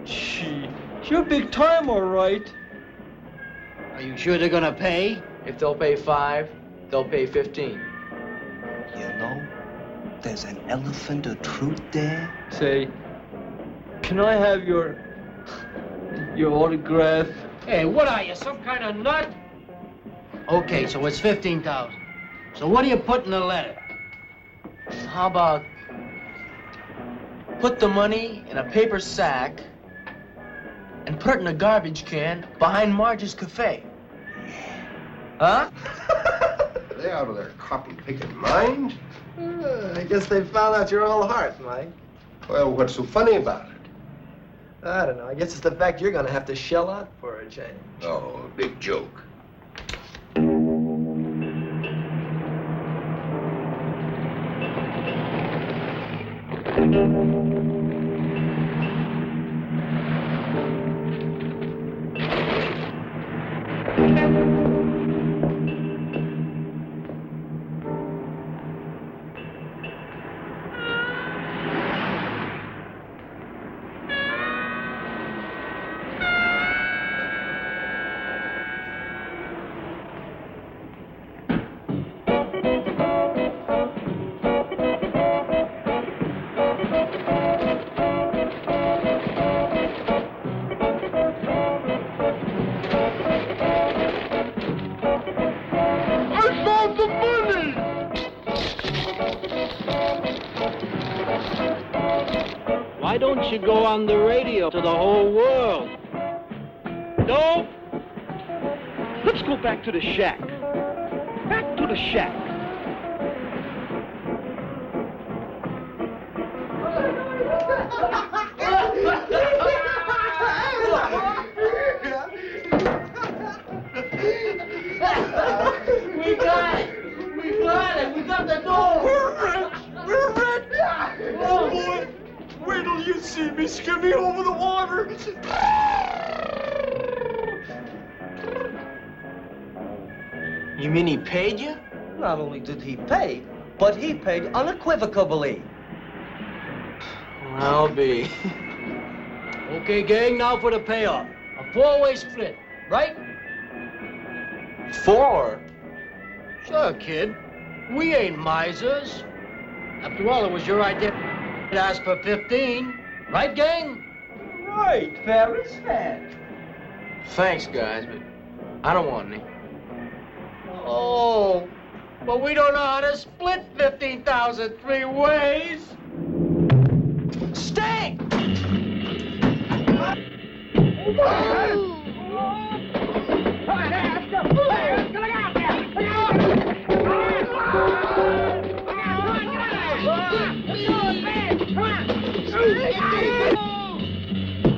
Gee, you're big time, all right. Are you sure they're gonna pay? If they'll pay 5, they'll pay 15. You know, there's an elephant of truth there. Say, can I have your autograph? Hey, what are you, some kind of nut? Okay, so it's 15,000. So what do you put in the letter? How about put the money in a paper sack and put it in a garbage can behind Marge's cafe? Huh? They out of their copy-picking mind. I guess they found out you're all heart, Mike. Well, what's so funny about it? I don't know. I guess it's the fact you're gonna have to shell out for a change. Oh, big joke. Why don't you go on the radio to the whole world? No? Let's go back to the shack. Back to the shack. We got it! We got it! We got the door! We're rich! We're rich! Oh, boy! Wait till you see me skimming over the water! You mean he paid you? Not only did he pay, but he paid unequivocally. I'll be. Okay, gang, now for the payoff. A 4-way split, right? 4? Sure, kid. We ain't misers. After all, it was your idea to ask for 15. Right, gang? Right, fair is fair. Thanks, guys, but I don't want any. Oh, but we don't know how to split 15,000 3 ways. Stay!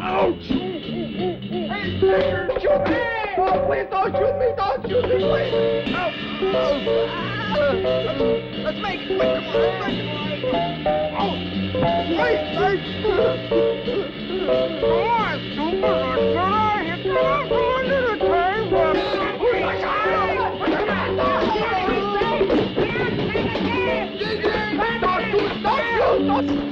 Ouch! Hey, don't shoot me! Oh, please don't shoot me! Don't shoot me, please! Let's make it quick! Come on, let's make it quick! Oh! Wait! Come on! Super! Hit the Don't shoot!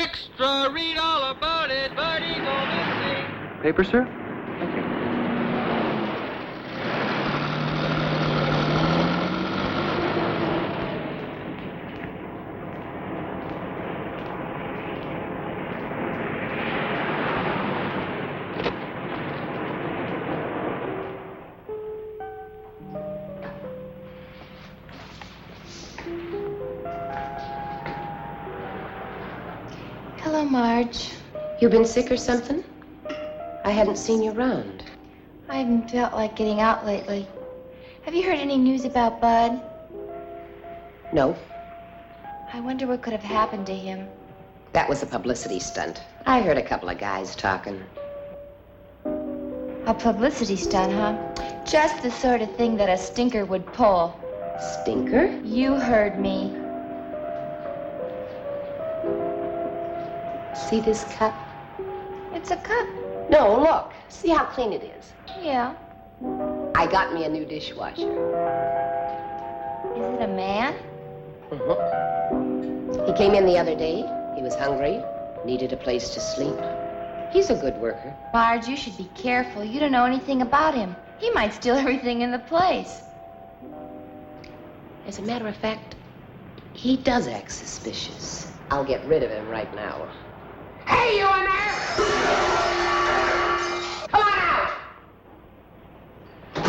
Extra, read all about it, Bud Eagle missing. Paper, sir? Hello, Marge. You been sick or something? I hadn't seen you around. I haven't felt like getting out lately. Have you heard any news about Bud? No, I wonder what could have happened to him. that was a publicity stunt. I heard a couple of guys talking. A publicity stunt, huh? Just the sort of thing that a stinker would pull. Stinker? You heard me. See this cup? It's a cup. No, look. See how clean it is. Yeah. I got me a new dishwasher. Is it a man? He came in the other day. He was hungry, needed a place to sleep. He's a good worker. Marge, you should be careful. You don't know anything about him. He might steal everything in the place. As a matter of fact, he does act suspicious. I'll get rid of him right now. Hey, you in there! Come on out!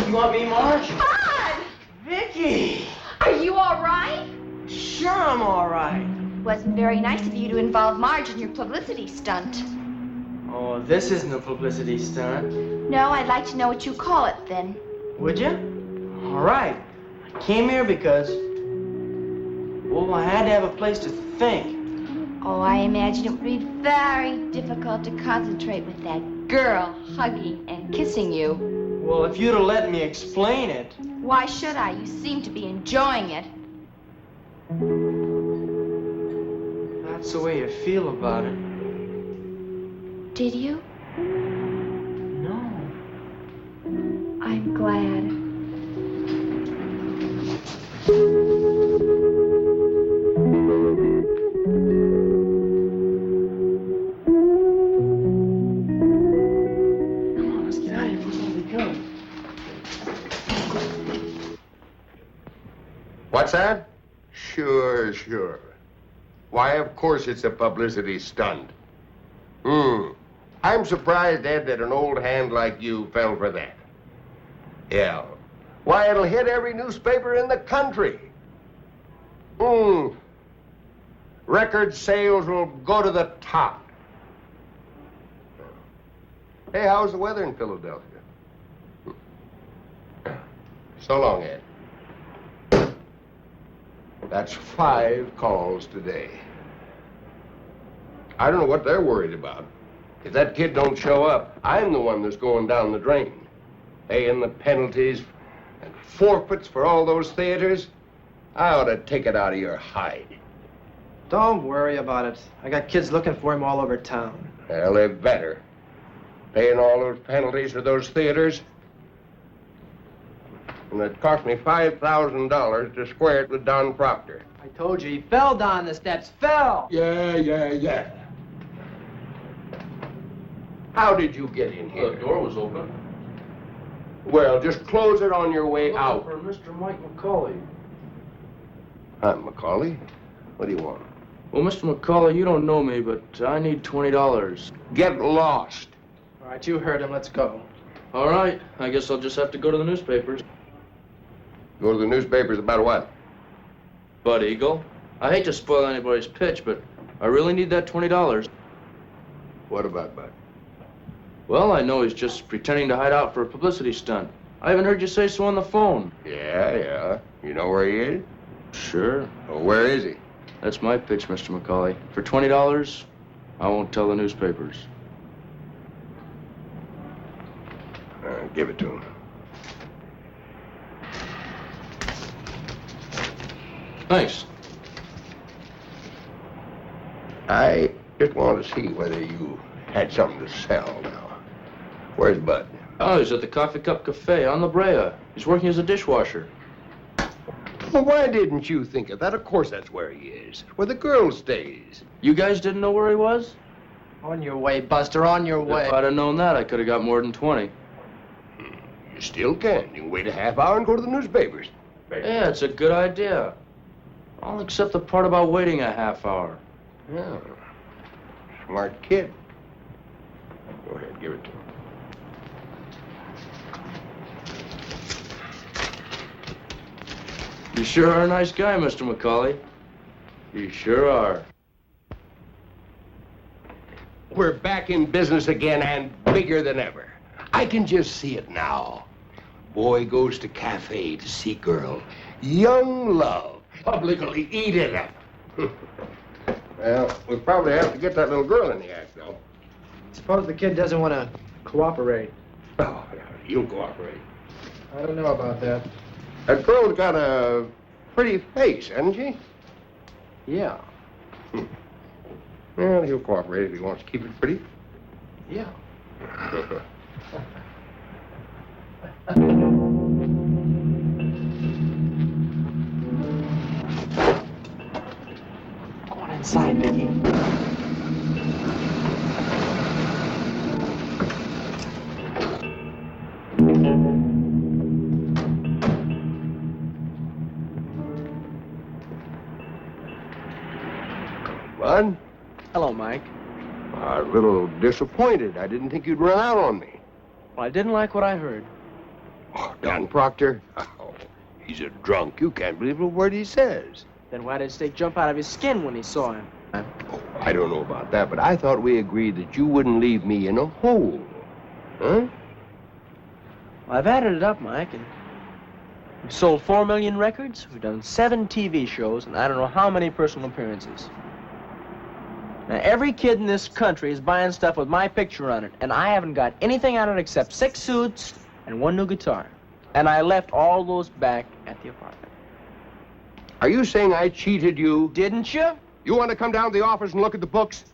You want me, Marge? Bud! Vickie! Are you all right? Sure, I'm all right. Wasn't very nice of you to involve Marge in your publicity stunt. Oh, this isn't a publicity stunt. No, I'd like to know what you call it then. Would you? All right. I came here because, well, I had to have a place to think. Oh, I imagine it would be very difficult to concentrate with that girl hugging and kissing you. Well, if you'd have let me explain it. Why should I? You seem to be enjoying it. That's the way you feel about it. Did you? No. I'm glad. What's that? Sure, sure. Why, of course it's a publicity stunt. I'm surprised, Ed, that an old hand like you fell for that. Yeah. Why, it'll hit every newspaper in the country. Record sales will go to the top. Hey, how's the weather in Philadelphia? So long, Ed. That's 5 calls today. I don't know what they're worried about. If that kid don't show up, I'm the one that's going down the drain. Paying the penalties and forfeits for all those theaters. I ought to take it out of your hide. Don't worry about it. I got kids looking for him all over town. Well, they better. Paying all those penalties for those theaters. And it cost me $5,000 to square it with Don Proctor. I told you, he fell down the steps. Fell! Yeah. How did you get in here? The door was open. Well, just close it on your way out. For Mr. Mike McCauley. I'm McCauley. What do you want? Well, Mr. McCauley, you don't know me, but I need $20. Get lost. All right, you heard him. Let's go. All right. I guess I'll just have to go to the newspapers. Go to the newspapers about what? Bud Eagle. I hate to spoil anybody's pitch, but I really need that $20. What about Bud? Well, I know he's just pretending to hide out for a publicity stunt. I haven't heard you say so on the phone. Yeah. You know where he is? Sure. Well, where is he? That's my pitch, Mr. McCauley. For $20, I won't tell the newspapers. Give it to him. Thanks. I just want to see whether you had something to sell now. Where's Bud? Oh, he's at the Coffee Cup Cafe on La Brea. He's working as a dishwasher. Well, why didn't you think of that? Of course that's where he is. Where the girl stays. You guys didn't know where he was? On your way, Buster, on your way. If I'd have known that, I could have got more than 20. You still can. You can wait a half hour and go to the newspapers. Yeah, it's a good idea. I'll accept the part about waiting a half hour. Yeah. Smart kid. Go ahead, give it to him. You sure are a nice guy, Mr. McCauley. You sure are. We're back in business again and bigger than ever. I can just see it now. Boy goes to cafe to see girl. Young love. Publicly eat it up. Well, we'll probably have to get that little girl in the act, though. Suppose the kid doesn't want to cooperate. Oh, yeah, you'll cooperate. I don't know about that. That girl's got a pretty face, hasn't she? Yeah. Well, he'll cooperate if he wants to keep it pretty. Yeah. Go on inside, Vickie. Bud? Hello, Mike. A little disappointed. I didn't think you'd run out on me. Well, I didn't like what I heard. Oh, Don Proctor? Oh, he's a drunk. You can't believe a word he says. Then why did Steak jump out of his skin when he saw him? Oh, I don't know about that, but I thought we agreed that you wouldn't leave me in a hole. Huh? Well, I've added it up, Mike, and we've sold 4 million records, we've done 7 TV shows, and I don't know how many personal appearances. Now, every kid in this country is buying stuff with my picture on it, and I haven't got anything on it except 6 suits and 1 new guitar. And I left all those back at the apartment. Are you saying I cheated you? Didn't you? You want to come down to the office and look at the books?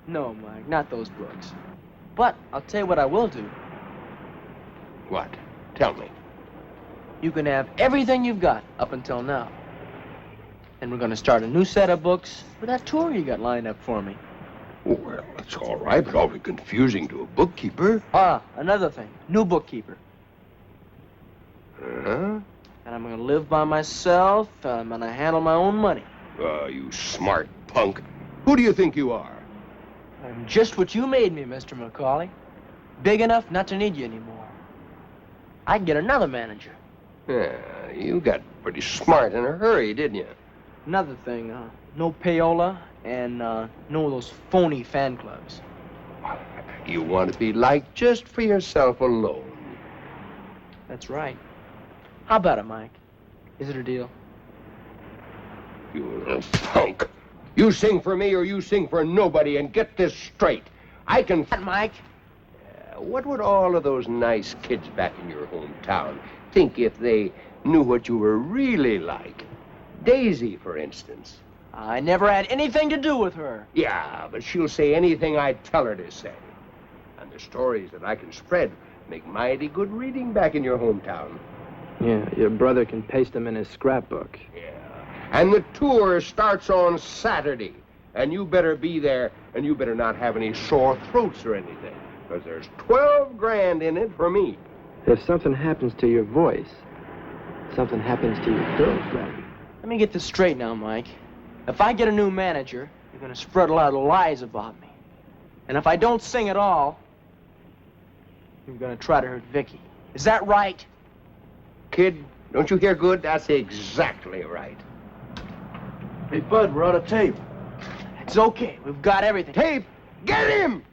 No, Mike, not those books. But I'll tell you what I will do. What? Tell me. You can have everything you've got up until now. And we're going to start a new set of books with that tour you got lined up for me. Well, that's all right, but awfully confusing to a bookkeeper. Ah, another thing. New bookkeeper. Uh-huh. And I'm gonna live by myself, and I'm gonna handle my own money. You smart punk. Who do you think you are? I'm just what you made me, Mr. McCauley. Big enough not to need you anymore. I can get another manager. Yeah, you got pretty smart in a hurry, didn't you? Another thing, no payola and no of those phony fan clubs. You want to be liked just for yourself alone. That's right. How about it, Mike? Is it a deal? You little punk. You sing for me or you sing for nobody, and get this straight. I can... Mike? What would all of those nice kids back in your hometown think if they knew what you were really like? Daisy, for instance. I never had anything to do with her. Yeah, but she'll say anything I tell her to say. And the stories that I can spread make mighty good reading back in your hometown. Yeah, your brother can paste them in his scrapbook. Yeah. And the tour starts on Saturday. And you better be there, and you better not have any sore throats or anything. Because there's 12 grand in it for me. If something happens to your voice, something happens to your girlfriend. Let me get this straight now, Mike. If I get a new manager, you're gonna spread a lot of lies about me. And if I don't sing at all, you're gonna try to hurt Vickie. Is that right? Kid, don't you hear good? That's exactly right. Hey, Bud, we're out of tape. It's okay. We've got everything. Tape! Get him!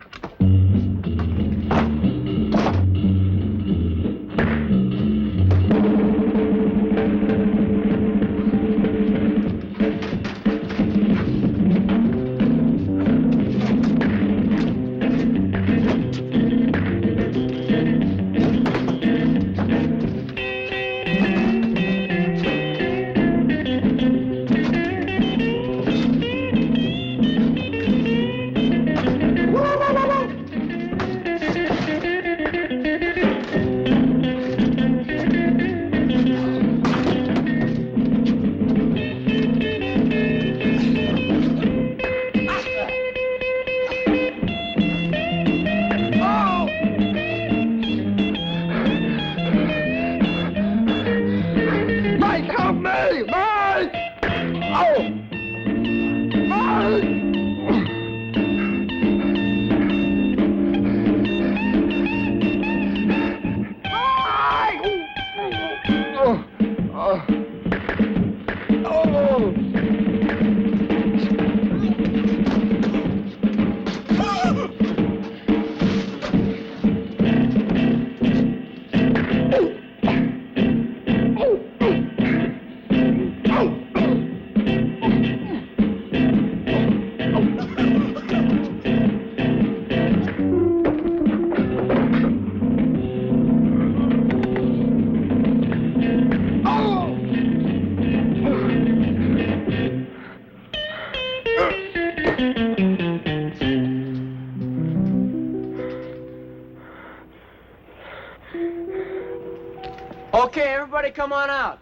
Okay, everybody come on out.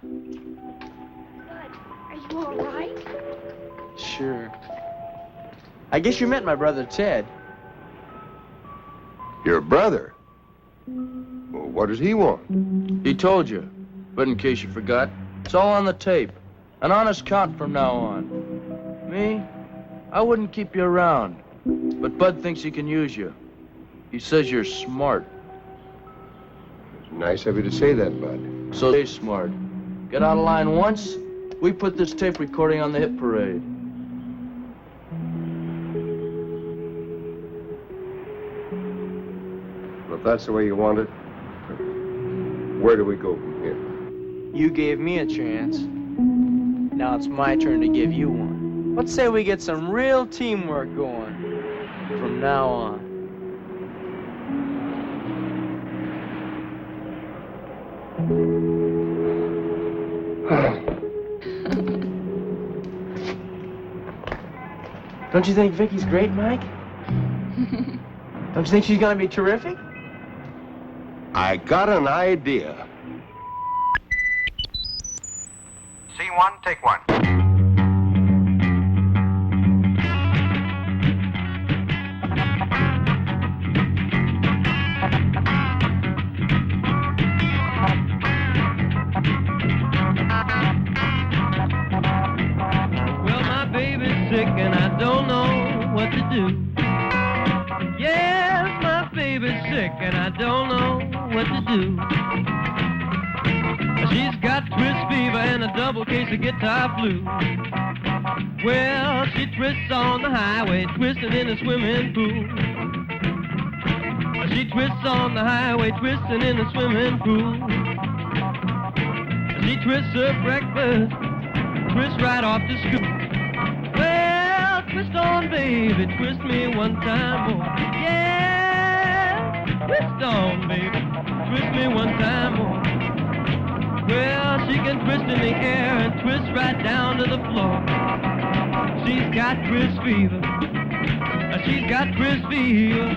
Are you all right? Sure. I guess you met my brother, Ted. Your brother? Well, what does he want? He told you. But in case you forgot, it's all on the tape. An honest count from now on. Me? I wouldn't keep you around. But Bud thinks he can use you. He says you're smart. Nice of you to say that, Bud. So stay smart. Get out of line once, we put this tape recording on the hit parade. Well, if that's the way you want it, where do we go from here? You gave me a chance. Now it's my turn to give you one. Let's say we get some real teamwork going from now on. Don't you think Vickie's great, Mike? Don't you think she's gonna be terrific? I got an idea. C1, take one. Well, my baby's sick and I don't know what to do. Yes, my baby's sick and I don't know what to do. She's got twist fever and a double case of guitar flu. Well, she twists on the highway, twisting in the swimming pool. She twists on the highway, twisting in the swimming pool. She twists her breakfast, twists right off to school. Well, twist on, baby, twist me one time more. Yeah, twist on, baby, twist me one time more. Well, she can twist in the air and twist right down to the floor. She's got twist fever. She's got twist fever.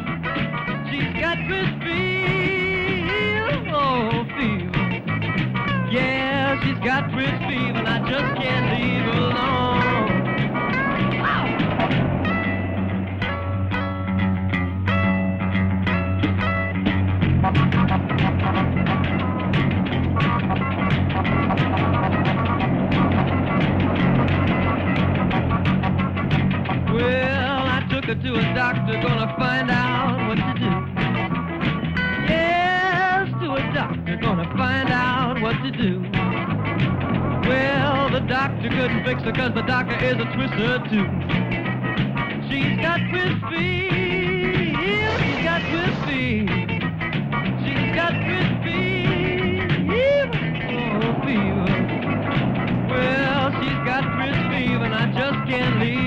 She's got twist fever. Oh, fever. Yeah, she's got twist fever and I just can't leave her alone. Well, I took her to a doctor, gonna find out what to do. Yes, to a doctor, gonna find out what to do. Well, the doctor couldn't fix her cause the doctor is a twister too. She's got twist fever, she's got twist fever. She's got twist fever, oh fever. Well, she's got twist fever and I just can't leave